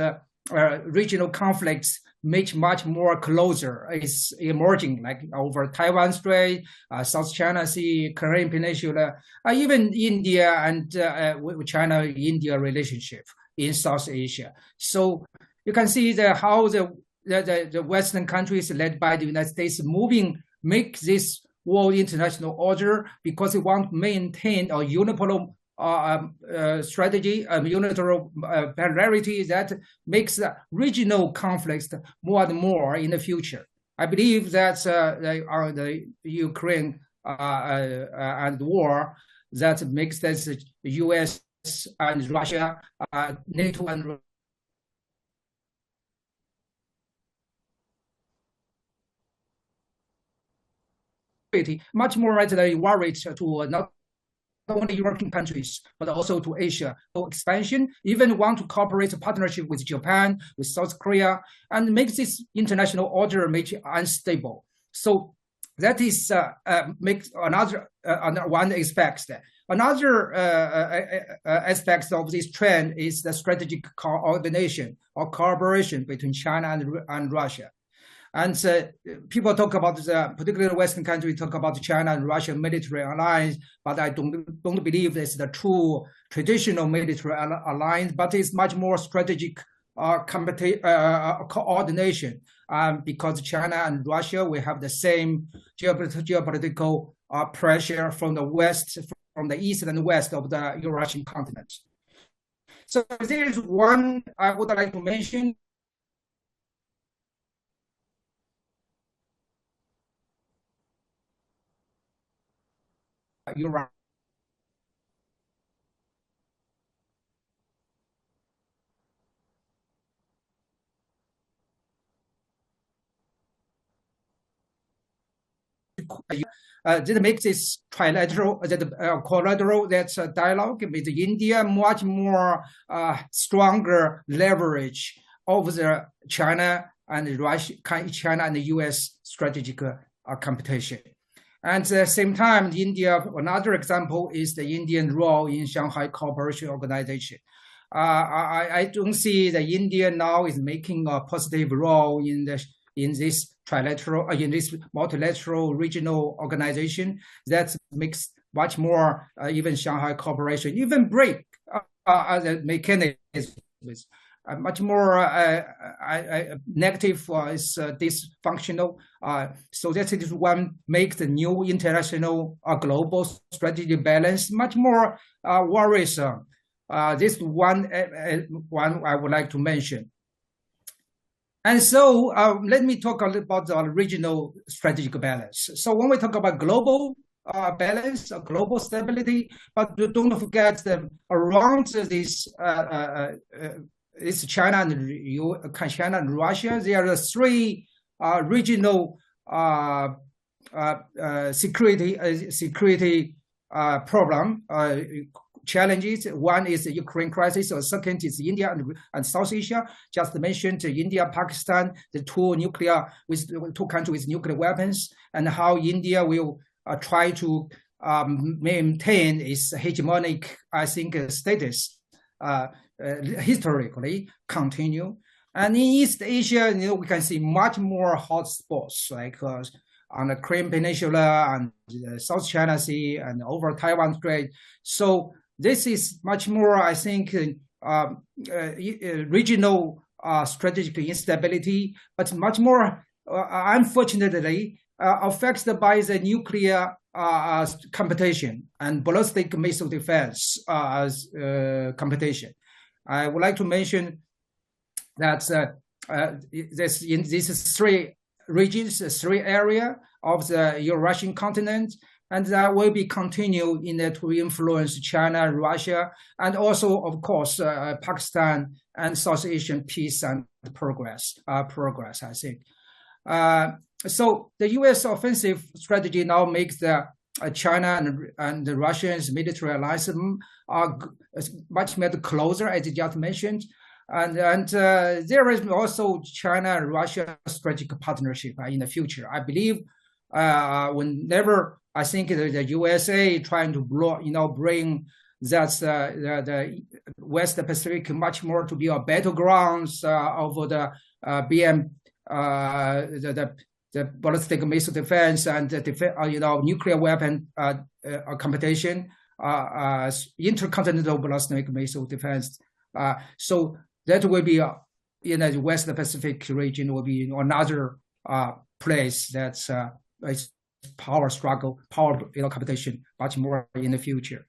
regional conflicts much more closer. It's emerging, like over Taiwan Strait, South China Sea, Korean Peninsula, even India and China-India relationship in South Asia. So you can see how the Western countries led by the United States make this world international order because they want to maintain a unipolar strategy, unilateral polarity that makes regional conflicts more and more in the future. I believe that the Ukraine and war that makes this U.S. and Russia, NATO and much more rightly worried to not only European countries, but also to Asia. So expansion, even want to cooperate a partnership with Japan, with South Korea, and make this international order unstable. So that is makes another one aspect. Another aspect of this trend is the strategic coordination or cooperation between China and Russia. And people talk about particularly Western countries talk about China and Russia military alliance, but I don't believe it's the true traditional military alliance, but it's much more strategic coordination. Because China and Russia, we have the same geopolitical pressure from the west, from the east and west of the Eurasian continent. So there's one I would like to mention. Europe. That makes this trilateral, quadrilateral, that's a dialogue with India much more stronger leverage over the China and Russia, China and the U.S. strategic competition. And at the same time, India, another example is the Indian role in Shanghai Cooperation Organization. I don't see that India now is making a positive role in this trilateral, in this multilateral regional organization that makes much more even Shanghai Cooperation, even break the mechanisms. Much more negative is dysfunctional. So that is one makes the new international global strategy balance much more worrisome. This one I would like to mention. And so let me talk a little about the regional strategic balance. So when we talk about global balance, global stability, but don't forget that around this it's China and Russia. There are three regional security problem challenges. One is the Ukraine crisis. The second is India and South Asia. Just mentioned India, Pakistan, the two countries with nuclear weapons, and how India will try to maintain its hegemonic, I think, status. Historically continue. And in East Asia, we can see much more hotspots like on the Korean Peninsula and the South China Sea and over Taiwan Strait. So this is much more, I think, regional strategic instability, but much more, unfortunately, affected by the nuclear competition and ballistic missile defense competition. I would like to mention that this is three regions, three areas of the Eurasian continent, and that will be continued to influence China, Russia, and also, of course, Pakistan and South Asian peace and progress, I think. So the U.S. offensive strategy now makes the China and the Russians military alliance are much more closer, as you just mentioned. And there is also China and Russia strategic partnership in the future. I believe whenever I think the USA trying to bring that the West Pacific much more to be a battlegrounds over the the ballistic missile defense and the nuclear weapon competition, intercontinental ballistic missile defense. So that will be the West Pacific region will be another place that's power struggle, power competition much more in the future.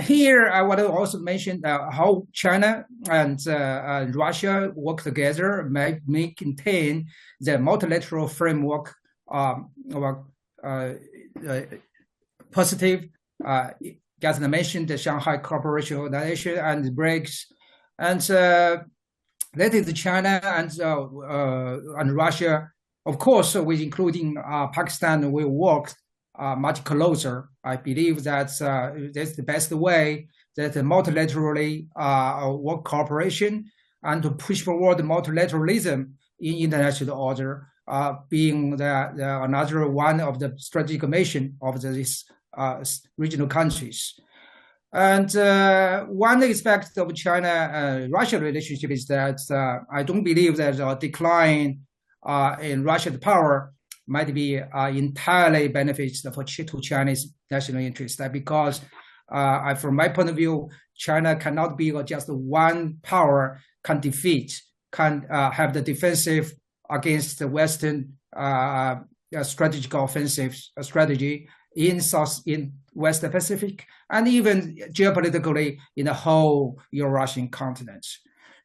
Here, I want to also mention how China and Russia work together, maintain the multilateral framework positive. Just mentioned the Shanghai Cooperation Organization and BRICS, and that is China and Russia. Of course, with including Pakistan, will work much closer. I believe that's the best way that multilaterally work cooperation and to push forward multilateralism in international order, being another one of the strategic mission of these regional countries. And one aspect of China-Russia relationship is that I don't believe that a decline in Russia's power might be entirely beneficial to Chinese national interest. Because from my point of view, China cannot be just one power can have the defensive against the Western strategic offensive strategy in West Pacific, and even geopolitically in the whole Eurasian continent.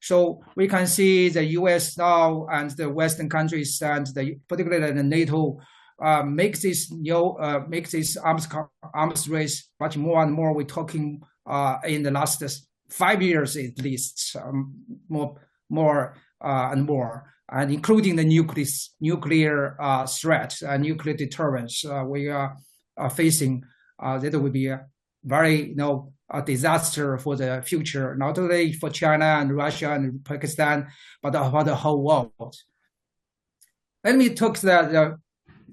So we can see the U.S. now and the Western countries, and particularly the NATO, make this arms race much more and more. We're talking in the last 5 years at least, more and more, and including the nuclear threat and nuclear deterrence we are facing. That will be a very a disaster for the future, not only for China and Russia and Pakistan, but for the whole world. Let me talk the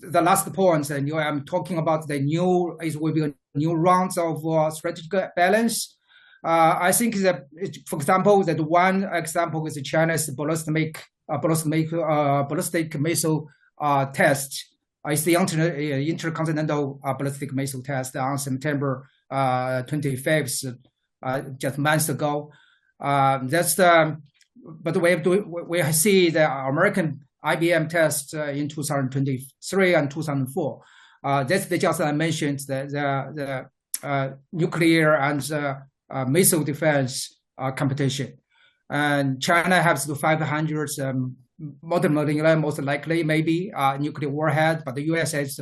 last point, and I'm talking about it will be a new round of strategic balance. I think that, for example, that one example is China's ballistic missile test. It's the intercontinental ballistic missile test on September 25th, just months ago. But we see the American IBM test in 2023 and 2004. That's just I mentioned the nuclear and missile defense competition. And China has 500 modern modular, most likely, maybe nuclear warhead, but the U.S. has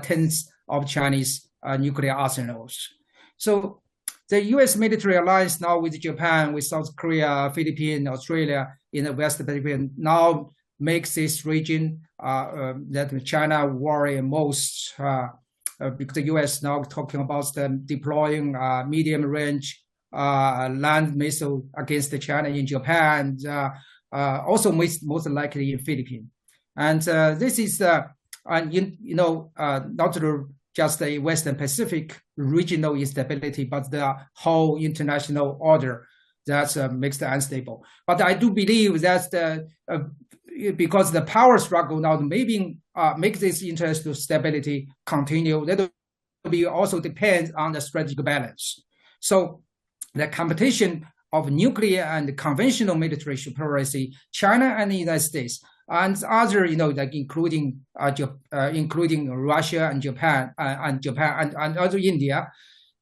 tens of Chinese nuclear arsenals. So the U.S. military alliance now with Japan, with South Korea, Philippines, Australia in the West Pacific now makes this region that China worry most, because the U.S. now talking about them deploying medium-range land missile against China in Japan, also most likely in Philippines. And this is, not just the Western Pacific regional instability, but the whole international order that makes it unstable. But I do believe that because the power struggle now maybe make this interest to stability continue, that will be also depends on the strategic balance. So the competition of nuclear and conventional military superiority, China and the United States, and other, like including Russia and Japan and other India,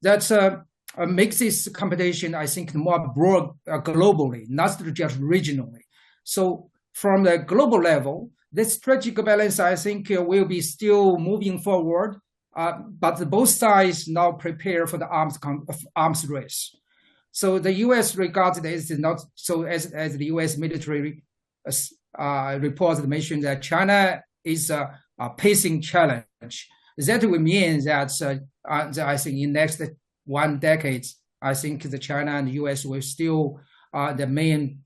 that makes this competition, I think, more broad globally, not just regionally. So from the global level, the strategic balance, I think, will be still moving forward, but both sides now prepare for the arms race. So the U.S. regards it as not so as the U.S. military reports mentioned that China is a pacing challenge. That will mean that I think in next 1 decade, I think the China and the U.S. will still the main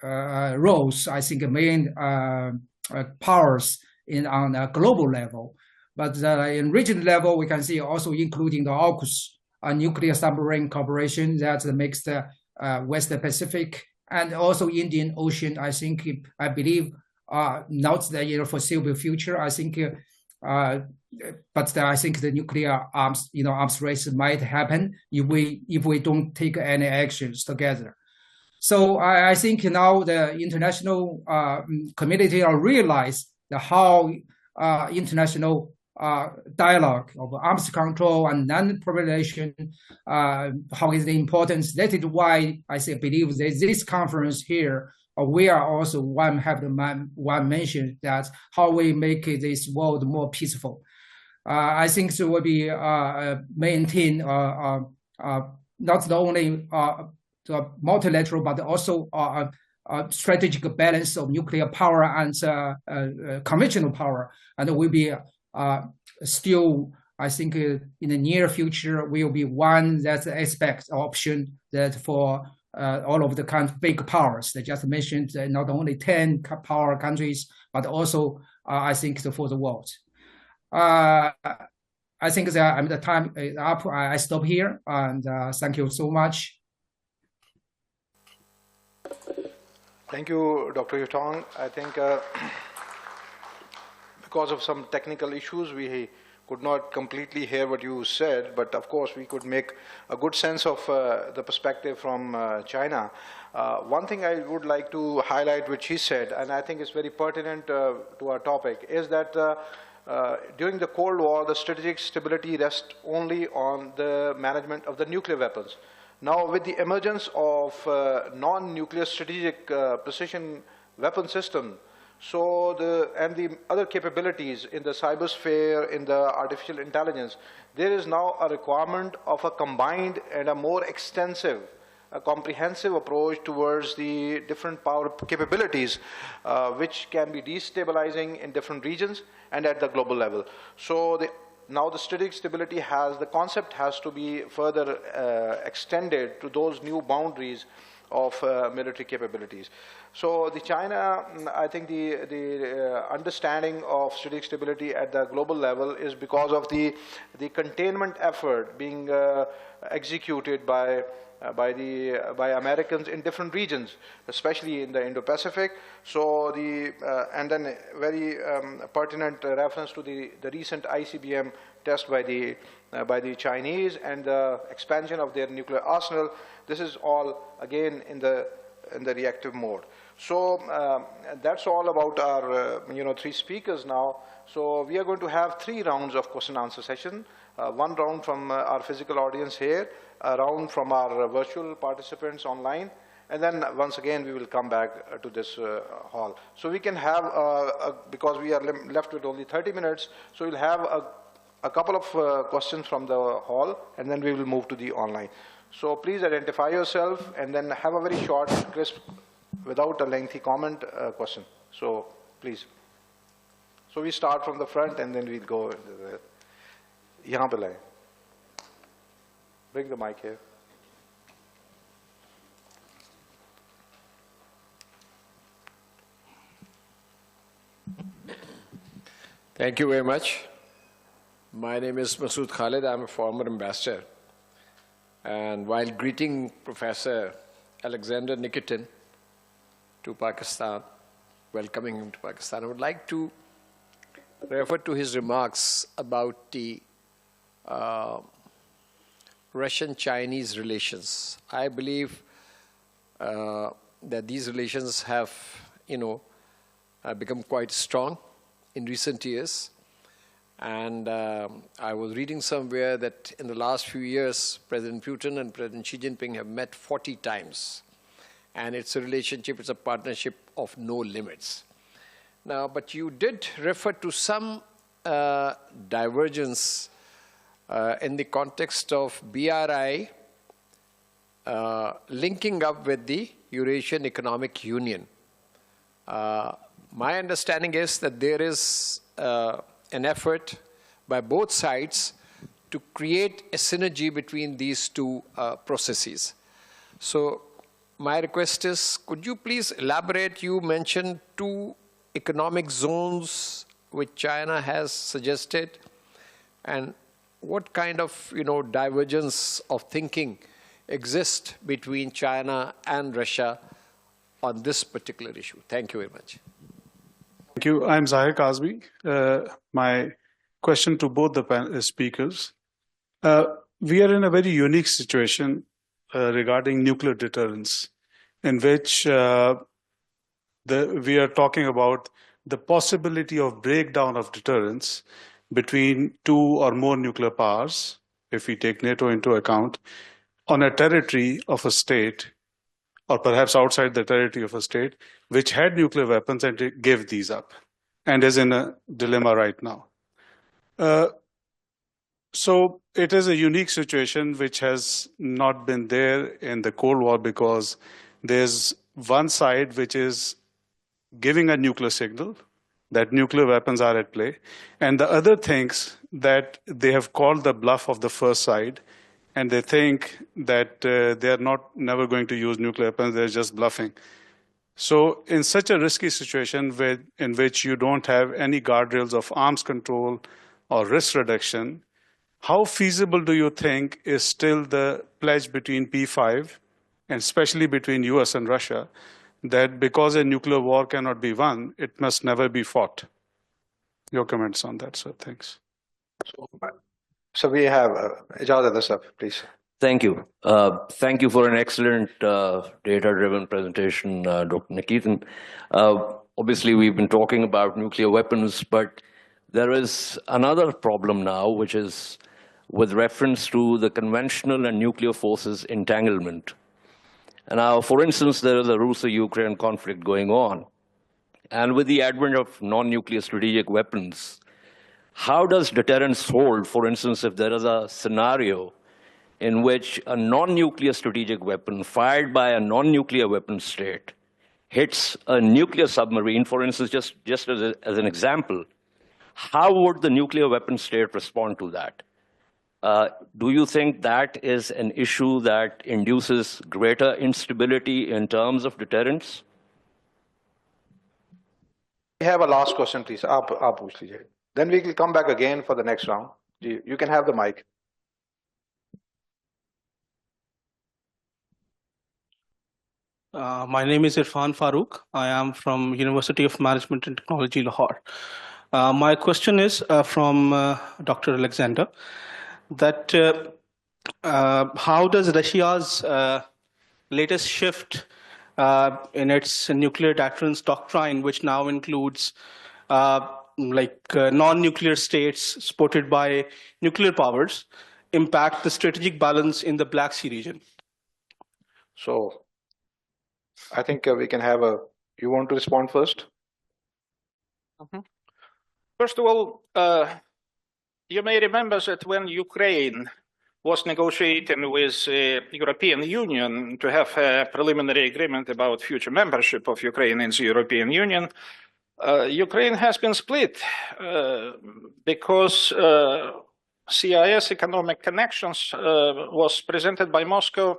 roles. I think main powers on a global level, but in regional level, we can see also including the AUKUS. Nuclear submarine cooperation that makes the West Pacific and also Indian Ocean. I believe not the foreseeable future. I think, but I think the nuclear arms race might happen if we don't take any actions together. So I think now the international community will realize how international dialogue of arms control and non-proliferation, how is the importance. That is why I believe that this conference here, we are also one mention that how we make this world more peaceful. I think it will be maintain not only the multilateral but also strategic balance of nuclear power and conventional power, and will be still, I think, in the near future will be one that aspect option that for all of the big powers that just mentioned, not only 10 power countries, but also I think for the world. I think that the time is up. I stop here, and thank you so much. Thank you, Dr. Yutong. I think because of some technical issues, we could not completely hear what you said, but of course we could make a good sense of the perspective from China. One thing I would like to highlight which he said, and I think is very pertinent to our topic, is that during the Cold War, the strategic stability rests only on the management of the nuclear weapons. Now, with the emergence of non-nuclear strategic precision weapon system, and the other capabilities in the cybersphere, in the artificial intelligence, there is now a requirement of a combined and a more extensive, a comprehensive approach towards the different power capabilities, which can be destabilizing in different regions and at the global level. So now the strategic stability the concept has to be further extended to those new boundaries of military capabilities. So China, I think the understanding of strategic stability at the global level is because of the containment effort being executed by Americans in different regions, especially in the Indo-Pacific. So and then very pertinent reference to the recent ICBM test by the Chinese and the expansion of their nuclear arsenal. This is all again in the reactive mode. So that's all about our three speakers now. So we are going to have 3 rounds of question answer session. 1 round from our physical audience here, a round from our virtual participants online, and then once again we will come back to this hall. So we can have, because we are left with only 30 minutes, so we'll have a couple of questions from the hall, and then we will move to the online. So please identify yourself and then have a very short, crisp, without a lengthy comment question. So please. So we start from the front and then we'll go. Yahan pe laye. Bring the mic here. Thank you very much. My name is Masood Khalid. I'm a former ambassador. And while greeting Professor Alexander Nikitin to Pakistan, welcoming him to Pakistan, I would like to refer to his remarks about the Russian-Chinese relations. I believe that these relations have, become quite strong in recent years. And I was reading somewhere that in the last few years, President Putin and President Xi Jinping have met 40 times. And it's a relationship, it's a partnership of no limits. Now, but you did refer to some divergence in the context of BRI linking up with the Eurasian Economic Union. My understanding is that there is an effort by both sides to create a synergy between these two processes. So my request is, could you please elaborate? You mentioned 2 economic zones which China has suggested, and what kind of divergence of thinking exists between China and Russia on this particular issue? Thank you very much. Thank you. I'm Zahir Kazmi. My question to both the speakers. We are in a very unique situation regarding nuclear deterrence, in which we are talking about the possibility of breakdown of deterrence between 2 or more nuclear powers, if we take NATO into account, on a territory of a state, or perhaps outside the territory of a state, which had nuclear weapons and gave these up, and is in a dilemma right now. So it is a unique situation which has not been there in the Cold War, because there's one side which is giving a nuclear signal that nuclear weapons are at play, and the other thinks that they have called the bluff of the first side, and they think that they are never going to use nuclear weapons, they're just bluffing. So in such a risky situation in which you don't have any guardrails of arms control or risk reduction, how feasible do you think is still the pledge between P5, and especially between US and Russia, that because a nuclear war cannot be won, it must never be fought. Your comments on that, sir. Thanks. So we have Ijaz Adasaf, please. Thank you. Thank you for an excellent data-driven presentation, Dr. Nakeetan. Obviously, we've been talking about nuclear weapons, but there is another problem now, which is with reference to the conventional and nuclear forces entanglement. And now, for instance, there is a Russia-Ukraine conflict going on. And with the advent of non-nuclear strategic weapons, how does deterrence hold, for instance, if there is a scenario in which a non-nuclear strategic weapon fired by a non-nuclear weapon state hits a nuclear submarine, for instance, just as an example, how would the nuclear weapon state respond to that? Do you think that is an issue that induces greater instability in terms of deterrence? We have a last question, please. Then we will come back again for the next round. You can have the mic. My name is Irfan Farooq. I am from University of Management and Technology, Lahore. My question is from Dr. Alexander, that how does Russia's latest shift in its nuclear deterrence doctrine, which now includes non-nuclear states supported by nuclear powers, impact the strategic balance in the Black Sea region? So I think we can have a, you want to respond first? First of all, you may remember that when Ukraine was negotiating with the European Union to have a preliminary agreement about future membership of Ukraine in the European Union, Ukraine has been split because CIS economic connections was presented by Moscow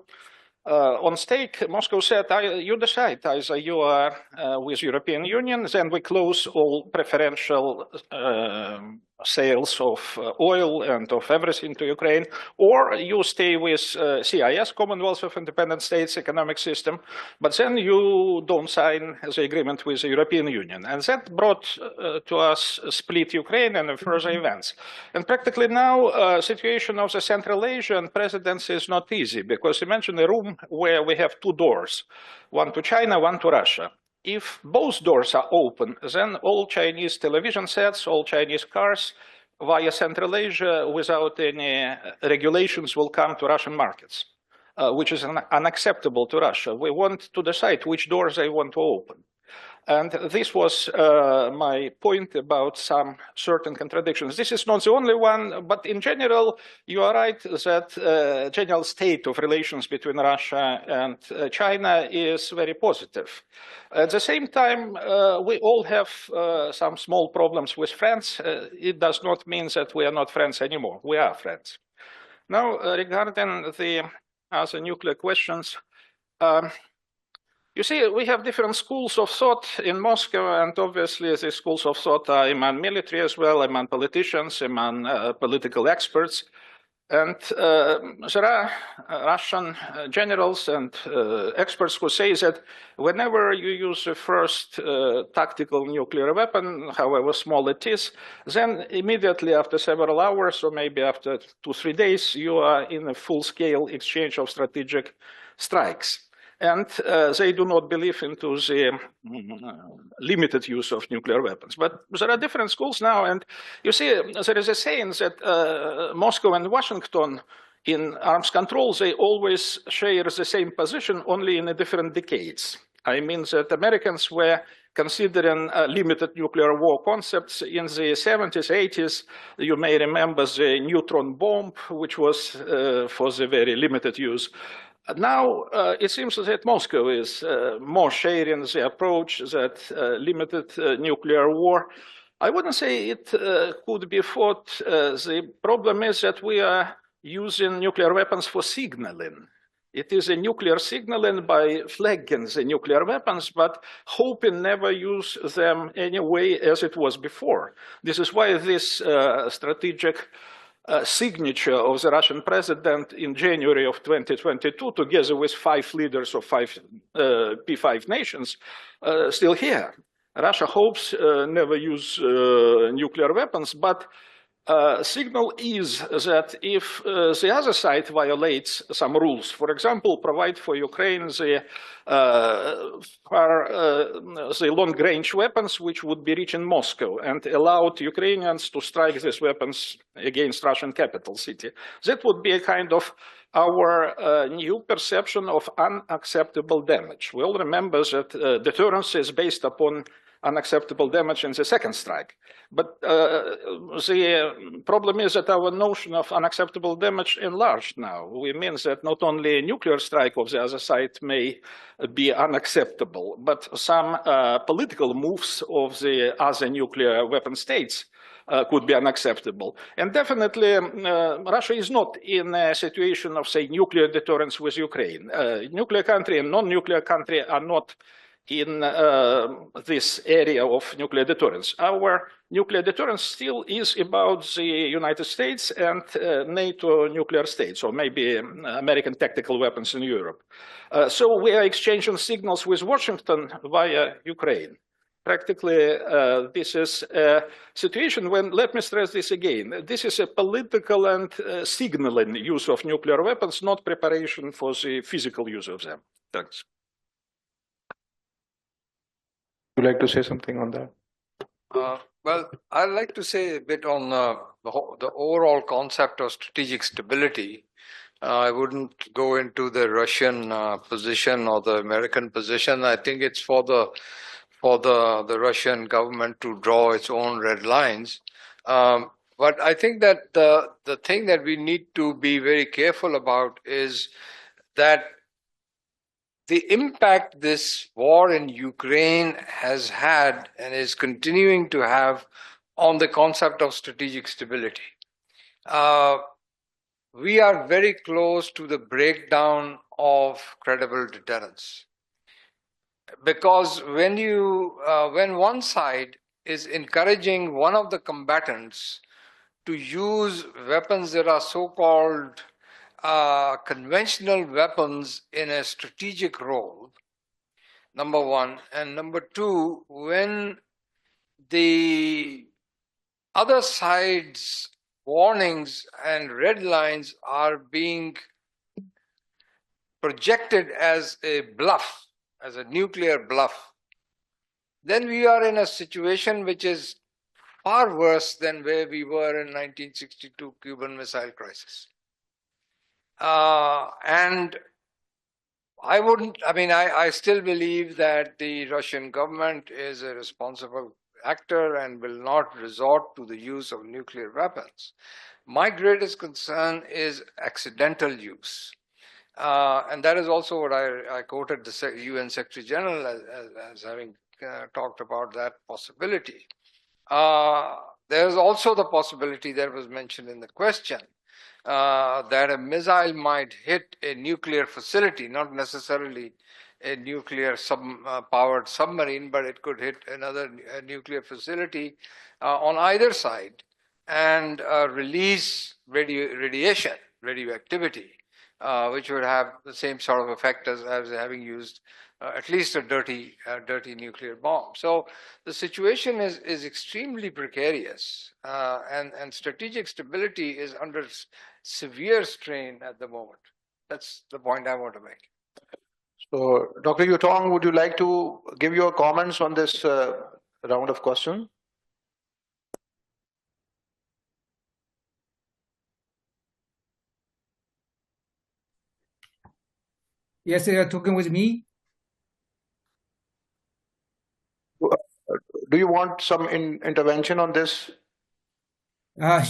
on stake. Moscow said, you decide, either you are with European Union, then we close all preferential sales of oil and of everything to Ukraine, or you stay with CIS, Commonwealth of Independent States economic system, but then you don't sign the agreement with the European Union. And that brought to us split Ukraine and further events. And practically now, situation of the Central Asian presidency is not easy, because imagine a room where we have two doors, one to China, one to Russia. If both doors are open, then all Chinese television sets, all Chinese cars via Central Asia without any regulations will come to Russian markets, which is unacceptable to Russia. We want to decide which doors they want to open. And this was my point about some certain contradictions. This is not the only one, but in general, you are right that general state of relations between Russia and China is very positive. At the same time, we all have some small problems with France. It does not mean that we are not friends anymore. We are friends. Now, regarding the other nuclear questions, you see, we have different schools of thought in Moscow, and obviously the schools of thought are among military as well, among politicians, among political experts. And there are Russian generals and experts who say that whenever you use the first tactical nuclear weapon, however small it is, then immediately after several hours, or maybe after 2-3 days, you are in a full-scale exchange of strategic strikes. And they do not believe into the limited use of nuclear weapons. But there are different schools now, and you see, there is a saying that Moscow and Washington in arms control, they always share the same position, only in different decades. I mean that Americans were considering limited nuclear war concepts in the 70s, 80s. You may remember the neutron bomb, which was for the very limited use. Now, it seems that Moscow is more sharing the approach that limited nuclear war. I wouldn't say it could be fought. The problem is that we are using nuclear weapons for signaling. It is a nuclear signaling by flagging the nuclear weapons, but hoping never use them anyway as it was before. This is why this strategic signature of the Russian president in January of 2022, together with 5 leaders of 5 P5 nations, still here. Russia hopes never use nuclear weapons, but signal is that if the other side violates some rules, for example, provide for Ukraine the long-range weapons which would be reaching Moscow and allowed Ukrainians to strike these weapons against Russian capital city, that would be a kind of our new perception of unacceptable damage. We all remember that deterrence is based upon unacceptable damage in the second strike. But the problem is that our notion of unacceptable damage enlarged now. We mean that not only a nuclear strike of the other side may be unacceptable, but some political moves of the other nuclear weapon states could be unacceptable. And definitely, Russia is not in a situation of, say, nuclear deterrence with Ukraine. Nuclear country and non-nuclear country are not in this area of nuclear deterrence. Our nuclear deterrence still is about the United States and NATO nuclear states, or maybe American tactical weapons in Europe. So we are exchanging signals with Washington via Ukraine. Practically, this is a situation when, let me stress this again, this is a political and signaling use of nuclear weapons, not preparation for the physical use of them. Thanks. Would you like to say something on that? Well, I'd like to say a bit on the overall concept of strategic stability. I wouldn't go into the Russian position or the American position. I think it's for the Russian government to draw its own red lines. But I think that the thing that we need to be very careful about is that the impact this war in Ukraine has had and is continuing to have on the concept of strategic stability. We are very close to the breakdown of credible deterrence. Because when one side is encouraging one of the combatants to use weapons that are so-called conventional weapons in a strategic role, number one, and number two, when the other side's warnings and red lines are being projected as a bluff, as a nuclear bluff, then we are in a situation which is far worse than where we were in 1962 Cuban Missile Crisis. And I still believe that the Russian government is a responsible actor and will not resort to the use of nuclear weapons. My greatest concern is accidental use. And that is also what I quoted the UN Secretary General as having talked about that possibility. There is also the possibility that was mentioned in the question that a missile might hit a nuclear facility, not necessarily a nuclear powered submarine, but it could hit another nuclear facility on either side and release radioactivity, which would have the same sort of effect as having used at least a dirty nuclear bomb. So the situation is extremely precarious, and strategic stability is under severe strain at the moment. That's the point I want to make. So, Dr. Yutong, would you like to give your comments on this round of questions? Yes, you are talking with me. Do you want some intervention on this?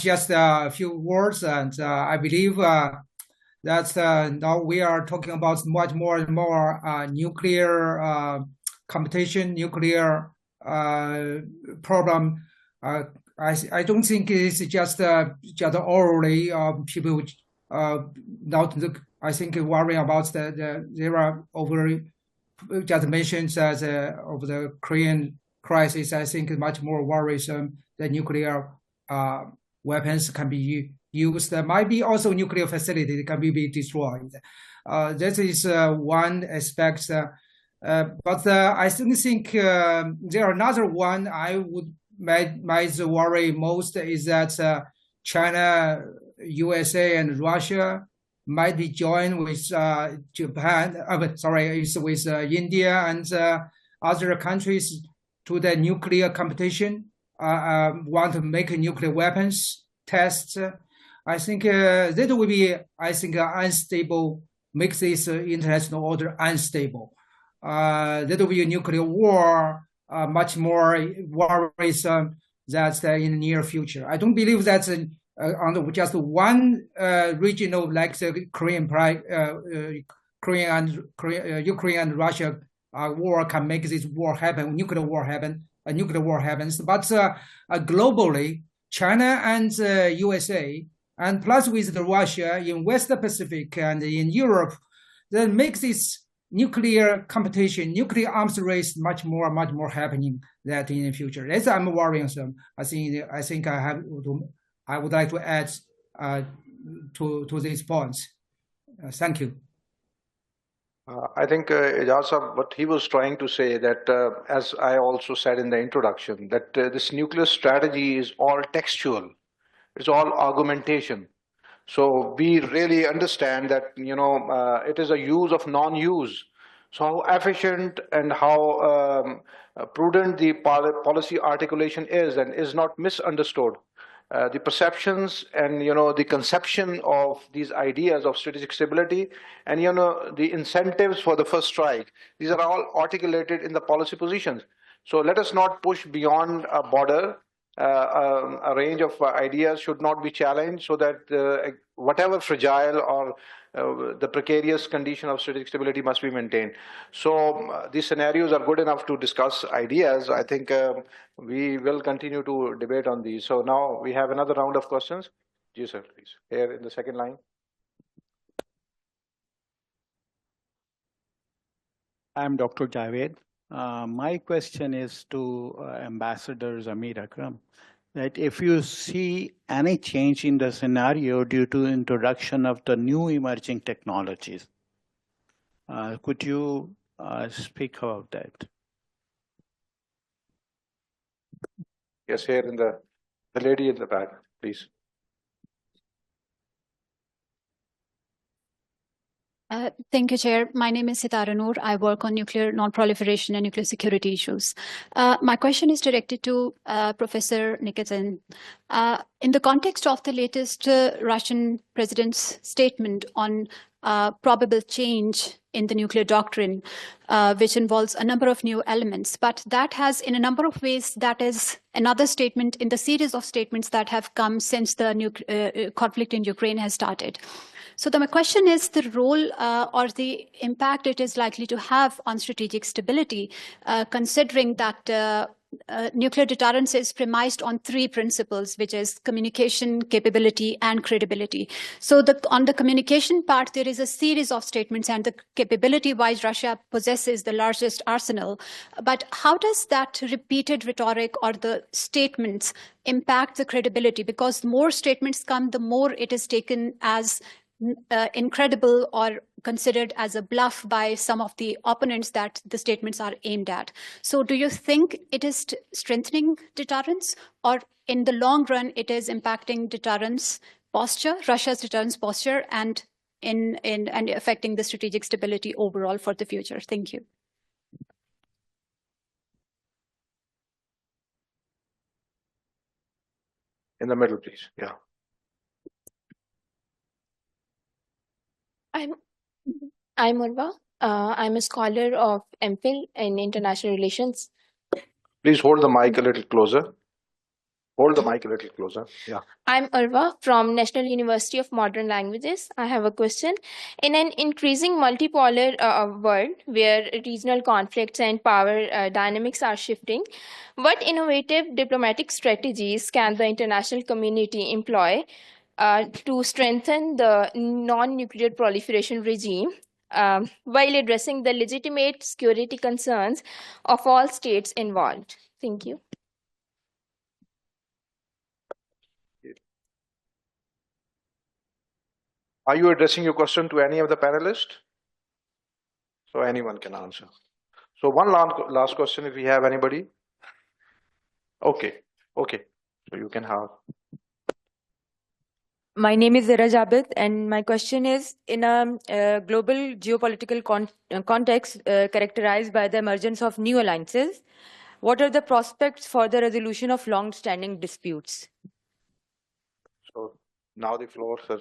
Just a few words, and I believe that now we are talking about much more and more nuclear competition, nuclear problem. I don't think it's just orally people not look. I think worrying about there are over just mentioned as of the Korean crisis. I think much more worrisome that nuclear weapons can be used. There might be also nuclear facility that can be destroyed. That is one aspect. But I still think there are another one I would might worry most is that China, USA, and Russia might be joined with Japan. With India and other countries to the nuclear competition. Want to make nuclear weapons tests. I think that will be, unstable. Make this international order unstable. That will be a nuclear war, much more worrisome that in the near future. I don't believe that on just one regional like the Ukraine and Russia war can make this war happen, nuclear war happen. A nuclear war happens, but globally, China and USA, and plus with Russia in West Pacific and in Europe, that makes this nuclear competition, nuclear arms race much more happening that in the future. That's I'm worrying some. I think I would like to add to these points. Thank you. I think Ijaz, what he was trying to say that, as I also said in the introduction, that this nuclear strategy is all textual, it's all argumentation. So we really understand that, it is a use of non-use. So how efficient and how prudent the policy articulation is and is not misunderstood. The perceptions and the conception of these ideas of strategic stability and the incentives for the first strike, these are all articulated in the policy positions. So let us not push beyond a border. A range of ideas should not be challenged, so that whatever fragile or the precarious condition of strategic stability must be maintained. So these scenarios are good enough to discuss ideas. I think we will continue to debate on these. So now we have another round of questions. Yes, sir, please. Here in the second line. I'm Dr. Javed. My question is to Ambassador Zamir Akram, that if you see any change in the scenario due to introduction of the new emerging technologies, could you speak about that? Yes, here in the lady in the back, please. Thank you, Chair. My name is Sitara Noor. I work on nuclear non-proliferation and nuclear security issues. My question is directed to Professor Nikitin. In the context of the latest Russian president's statement on probable change in the nuclear doctrine, which involves a number of new elements, but that has, in a number of ways, that is another statement in the series of statements that have come since the conflict in Ukraine has started. So my question is the role or the impact it is likely to have on strategic stability, considering that nuclear deterrence is premised on three principles, which is communication, capability, and credibility. So on the communication part, there is a series of statements, and the capability-wise, Russia possesses the largest arsenal. But how does that repeated rhetoric or the statements impact the credibility? Because the more statements come, the more it is taken as incredible or considered as a bluff by some of the opponents that the statements are aimed at. So do you think it is strengthening deterrence, or in the long run it is impacting deterrence posture, Russia's deterrence posture, and and affecting the strategic stability overall for the future? Thank you. In the middle, please. Yeah. I'm Urva. I'm a scholar of MPhil in International Relations. Please hold the mic a little closer. Hold the mic a little closer. Yeah. I'm Urva from National University of Modern Languages. I have a question. In an increasing multipolar world where regional conflicts and power dynamics are shifting, what innovative diplomatic strategies can the international community employ to strengthen the non-nuclear proliferation regime while addressing the legitimate security concerns of all states involved? Thank you. Are you addressing your question to any of the panelists? So anyone can answer. So one last question if we have anybody. Okay, okay. So you can have. My name is Zira Jabit, and my question is, in a global geopolitical context characterized by the emergence of new alliances, what are the prospects for the resolution of long-standing disputes? So now the floor, sir.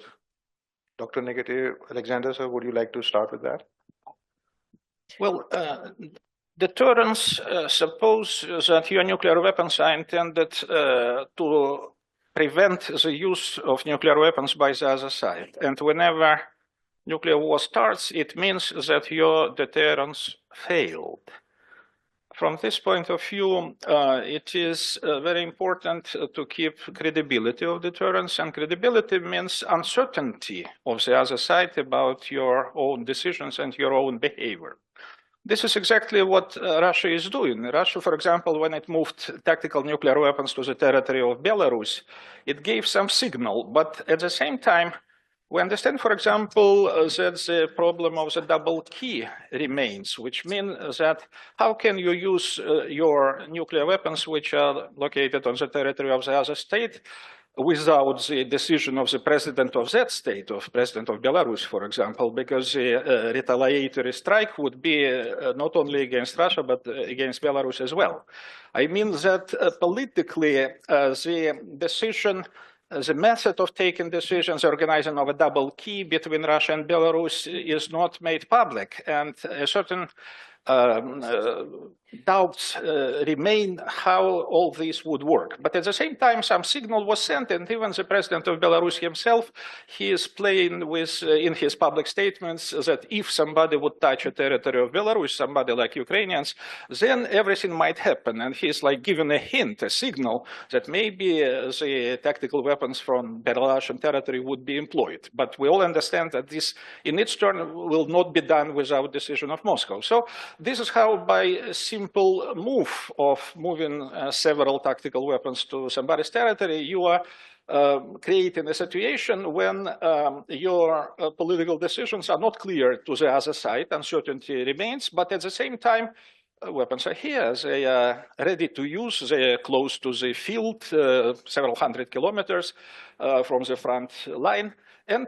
Dr. Negative Alexander, sir, would you like to start with that? Well, deterrence suppose that your nuclear weapons are intended to prevent the use of nuclear weapons by the other side. And whenever nuclear war starts, it means that your deterrence failed. From this point of view, it is very important to keep credibility of deterrence, and credibility means uncertainty of the other side about your own decisions and your own behavior. This is exactly what Russia is doing. Russia, for example, when it moved tactical nuclear weapons to the territory of Belarus, it gave some signal, but at the same time, we understand, for example, that the problem of the double key remains, which means that how can you use your nuclear weapons, which are located on the territory of the other state, without the decision of the president of that state, of president of Belarus, for example, because the retaliatory strike would be not only against Russia, but against Belarus as well. I mean that politically, the decision, the method of taking decisions, organizing of a double key between Russia and Belarus is not made public, and a certain doubts remain how all this would work. But at the same time, some signal was sent, and even the president of Belarus himself, he is playing with, in his public statements, that if somebody would touch a territory of Belarus, somebody like Ukrainians, then everything might happen. And he's like giving a hint, a signal, that maybe the tactical weapons from Belarusian territory would be employed. But we all understand that this, in its turn, will not be done without decision of Moscow. So this is how, by a simple move of moving several tactical weapons to somebody's territory, you are creating a situation when your political decisions are not clear to the other side, uncertainty remains, but at the same time, weapons are here, they are ready to use, they are close to the field, several hundred kilometers from the front line. And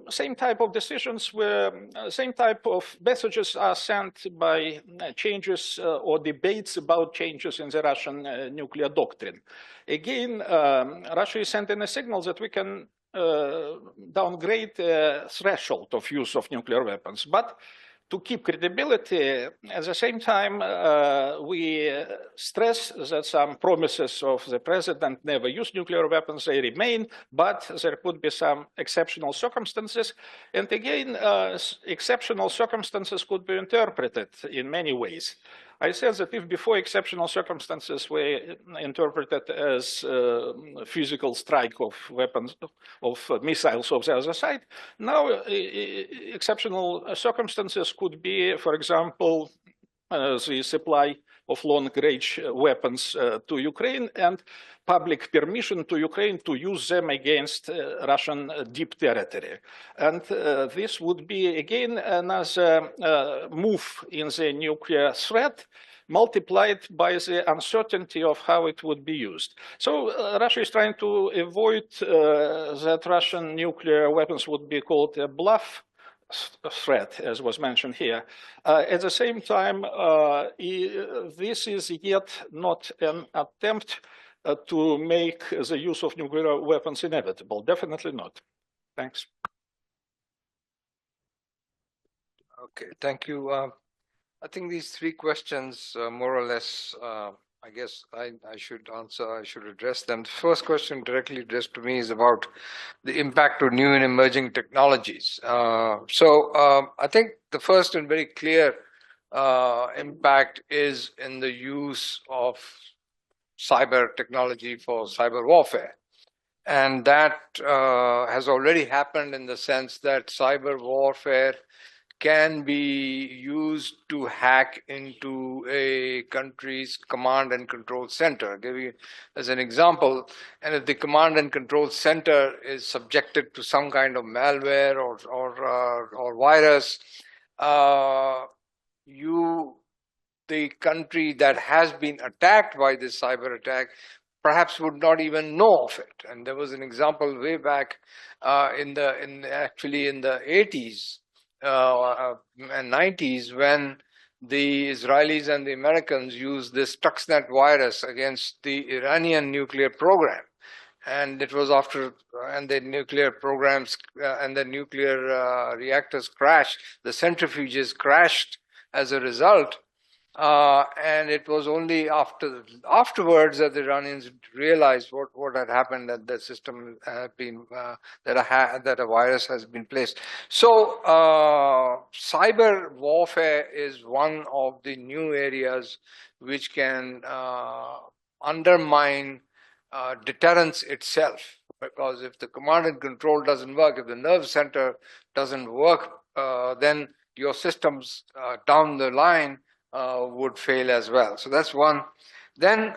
same type of decisions, where same type of messages are sent by changes or debates about changes in the Russian nuclear doctrine. Again, Russia is sending a signal that we can downgrade the threshold of use of nuclear weapons. But to keep credibility, at the same time, we stress that some promises of the president never use nuclear weapons, they remain, but there could be some exceptional circumstances. And again, exceptional circumstances could be interpreted in many ways. I said that if before exceptional circumstances were interpreted as physical strike of weapons, of missiles of the other side, now exceptional circumstances could be, for example, the supply of long-range weapons to Ukraine and public permission to Ukraine to use them against Russian deep territory. And this would be, again, another move in the nuclear threat, multiplied by the uncertainty of how it would be used. So Russia is trying to avoid that Russian nuclear weapons would be called a bluff threat, as was mentioned here. At the same time, this is yet not an attempt to make the use of nuclear weapons inevitable. Definitely not. Thanks. Okay, thank you. I think these three questions, more or less, I guess I should answer, I should address them. The first question directly addressed to me is about the impact of new and emerging technologies. I think the first and very clear impact is in the use of cyber technology for cyber warfare. And that has already happened in the sense that cyber warfare can be used to hack into a country's command and control center. I'll give you as an example, and if the command and control center is subjected to some kind of malware or virus, the country that has been attacked by this cyber attack perhaps would not even know of it. And there was an example way back in the 80s and 90s when the Israelis and the Americans used this Stuxnet virus against the Iranian nuclear program. And it was after, and the nuclear programs and the nuclear reactors crashed, the centrifuges crashed as a result. And it was only afterwards that the Iranians realized what had happened, that the system had been that a virus has been placed. So cyber warfare is one of the new areas which can undermine deterrence itself, because if the command and control doesn't work, if the nerve center doesn't work, then your systems down the line would fail as well. So that's one. Then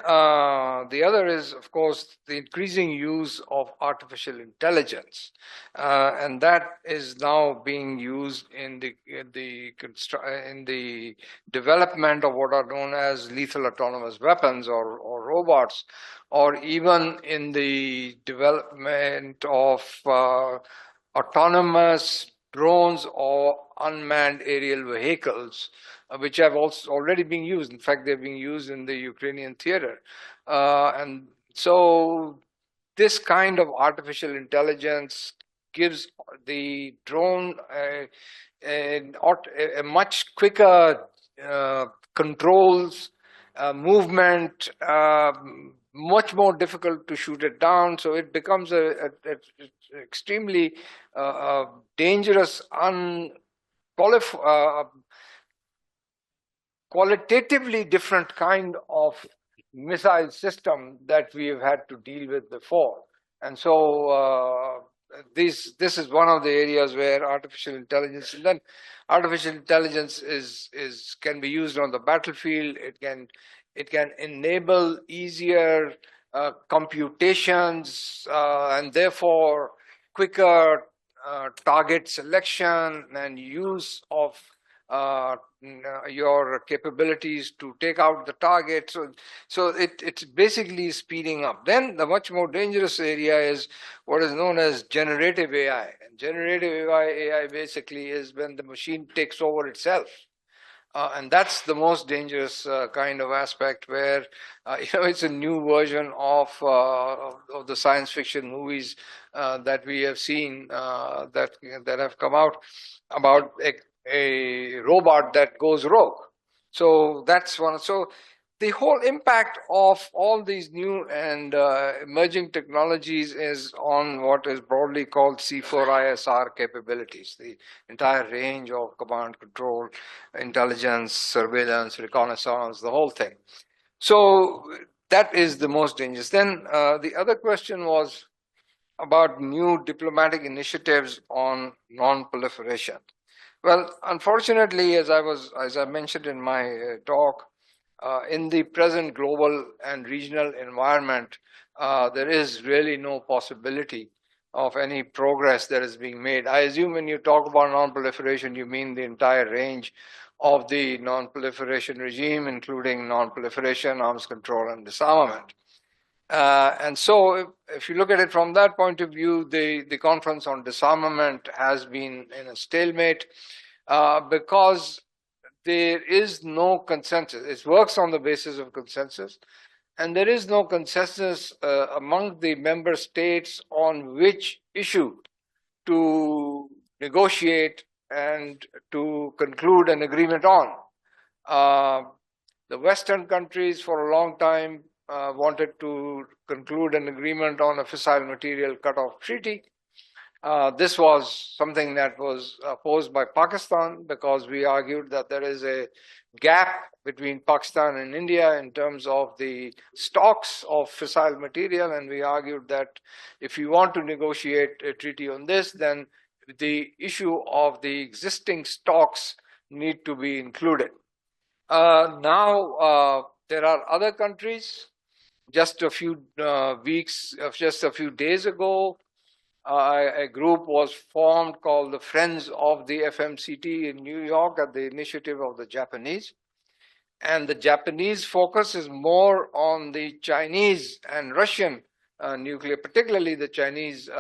the other is, of course, the increasing use of artificial intelligence, and that is now being used in the development of what are known as lethal autonomous weapons or robots, or even in the development of autonomous drones or unmanned aerial vehicles, which have also already been used. In fact, they're being used in the Ukrainian theater. And so this kind of artificial intelligence gives the drone a much quicker controls, movement, much more difficult to shoot it down. So it becomes a extremely dangerous, qualitatively different kind of missile system that we have had to deal with before. And so this is one of the areas where artificial intelligence, and then artificial intelligence can be used on the battlefield. It can enable easier computations and therefore quicker target selection and use of your capabilities to take out the target. So it's basically speeding up. Then the much more dangerous area is what is known as generative AI. And generative AI basically is when the machine takes over itself. And that's the most dangerous kind of aspect, where it's a new version of the science fiction movies that we have seen that have come out about a robot that goes rogue. So that's one. So the whole impact of all these new and emerging technologies is on what is broadly called C4ISR capabilities, the entire range of command, control, intelligence, surveillance, reconnaissance, the whole thing. So that is the most dangerous. Then the other question was about new diplomatic initiatives on non-proliferation. Well, unfortunately, as I mentioned in my talk, in the present global and regional environment, there is really no possibility of any progress that is being made. I assume when you talk about non-proliferation, you mean the entire range of the non-proliferation regime, including non-proliferation, arms control, and disarmament. And so if you look at it from that point of view, the conference on disarmament has been in a stalemate because there is no consensus. It works on the basis of consensus, and there is no consensus among the member states on which issue to negotiate and to conclude an agreement on. The Western countries for a long time wanted to conclude an agreement on a fissile material cutoff treaty. This was something that was opposed by Pakistan, because we argued that there is a gap between Pakistan and India in terms of the stocks of fissile material, and we argued that if you want to negotiate a treaty on this, then the issue of the existing stocks need to be included. Now, there are other countries. Just a few just a few days ago, a group was formed called the Friends of the FMCT in New York at the initiative of the Japanese. And the Japanese focus is more on the Chinese and Russian nuclear, particularly the Chinese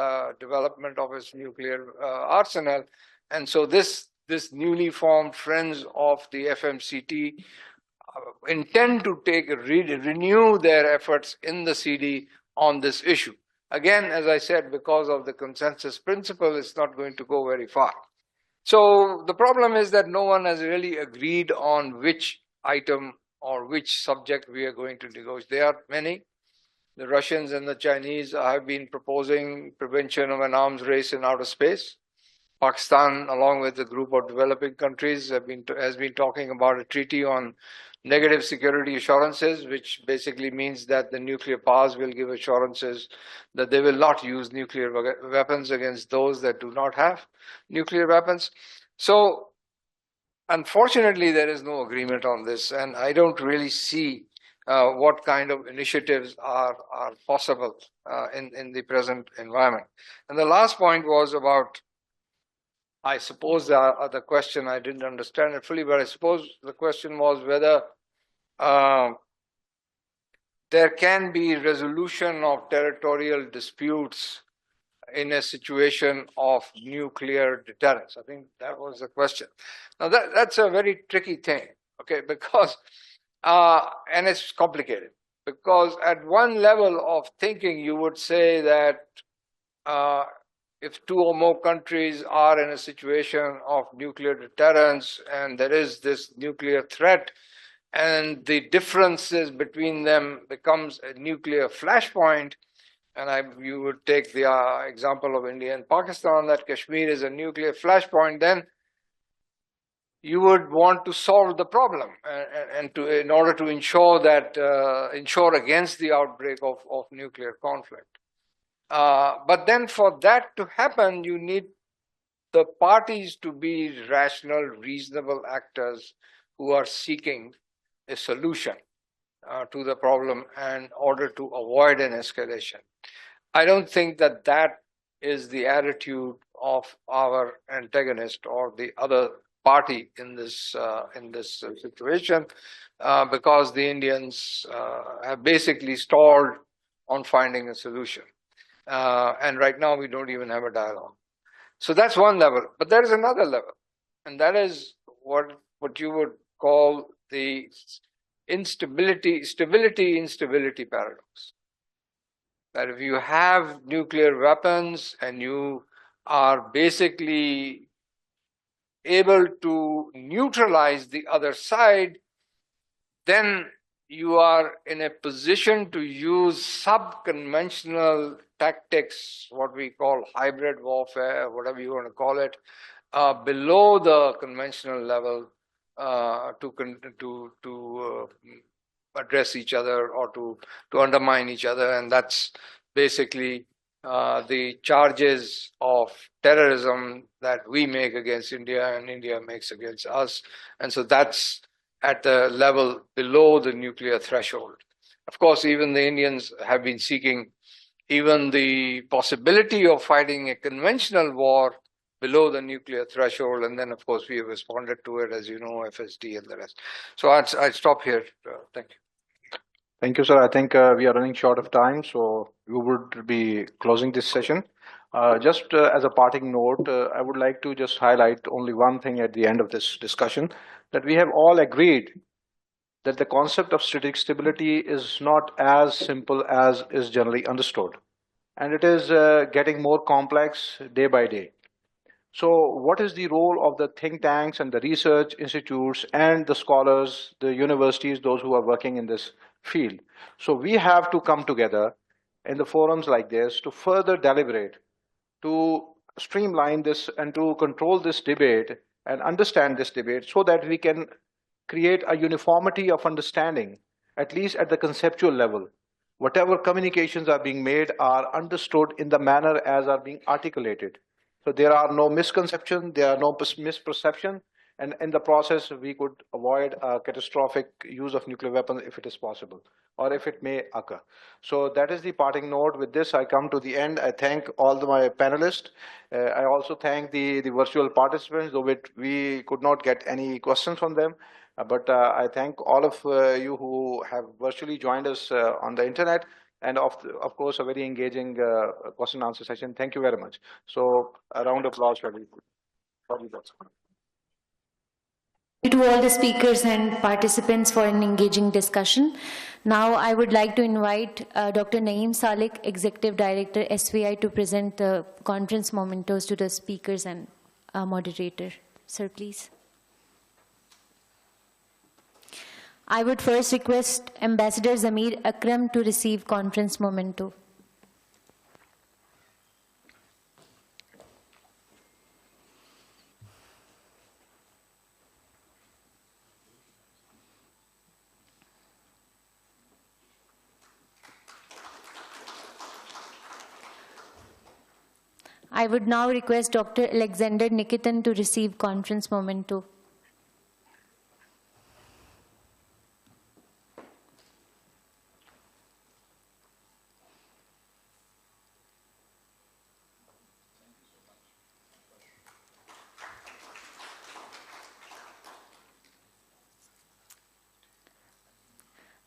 development of its nuclear arsenal. And so this newly formed Friends of the FMCT intend to renew their efforts in the CD on this issue. Again, as I said, because of the consensus principle, it's not going to go very far. So the problem is that no one has really agreed on which item or which subject we are going to negotiate. There are many. The Russians and the Chinese have been proposing prevention of an arms race in outer space. Pakistan, along with a group of developing countries, has been talking about a treaty on negative security assurances, which basically means that the nuclear powers will give assurances that they will not use nuclear weapons against those that do not have nuclear weapons. So, unfortunately, there is no agreement on this, and I don't really see what kind of initiatives are possible in the present environment. And the last point was about, I suppose the question, I didn't understand it fully, but I suppose the question was whether there can be resolution of territorial disputes in a situation of nuclear deterrence. I think that was the question. Now that's a very tricky thing, okay, because, and it's complicated, because at one level of thinking you would say that if two or more countries are in a situation of nuclear deterrence and there is this nuclear threat and the differences between them becomes a nuclear flashpoint, and you would take the example of India and Pakistan, that Kashmir is a nuclear flashpoint, then you would want to solve the problem and in order to ensure against the outbreak of nuclear conflict. But then for that to happen, you need the parties to be rational, reasonable actors who are seeking a solution to the problem in order to avoid an escalation. I don't think that that is the attitude of our antagonist or the other party in this situation, because the Indians have basically stalled on finding a solution. And right now we don't even have a dialogue. So that's one level. But there is another level, and that is what you would call the stability-instability paradox. That if you have nuclear weapons and you are basically able to neutralize the other side, then you are in a position to use sub-conventional tactics, what we call hybrid warfare, whatever you want to call it, below the conventional level to address each other or to undermine each other. And that's basically the charges of terrorism that we make against India and India makes against us. And so that's at the level below the nuclear threshold. Of course, even the Indians have been seeking even the possibility of fighting a conventional war below the nuclear threshold, and then of course we have responded to it, as you know, FSD and the rest. So I'd stop here. Thank you. Thank you, sir. I think we are running short of time, so we would be closing this session. Just as a parting note, I would like to just highlight only one thing at the end of this discussion, that we have all agreed that the concept of strategic stability is not as simple as is generally understood. And it is getting more complex day by day. So what is the role of the think tanks and the research institutes and the scholars, the universities, those who are working in this field? So we have to come together in the forums like this to further deliberate, to streamline this and to control this debate and understand this debate so that we can create a uniformity of understanding, at least at the conceptual level. Whatever communications are being made are understood in the manner as are being articulated. So there are no misconceptions, there are no misperception, and in the process, we could avoid a catastrophic use of nuclear weapons if it is possible, or if it may occur. So that is the parting note. With this, I come to the end. I thank all my panelists. I also thank the virtual participants, though we could not get any questions from them. But I thank all of you who have virtually joined us on the internet, and of course, a very engaging question and answer session. Thank you very much. So a round of applause for everybody. To all the speakers and participants for an engaging discussion. Now I would like to invite Dr. Naeem Salik, Executive Director, SVI, to present the conference mementos to the speakers and moderator. Sir, please. I would first request Ambassador Zamir Akram to receive conference memento. I would now request Dr. Alexander Nikitan to receive conference memento.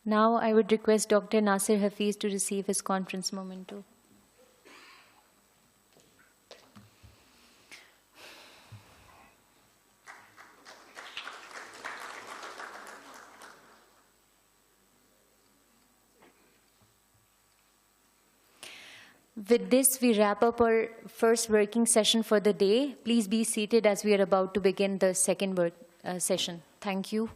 Now I would request Dr. Nasir Hafiz to receive his conference memento. With this, we wrap up our first working session for the day. Please be seated as we are about to begin the second work session. Thank you.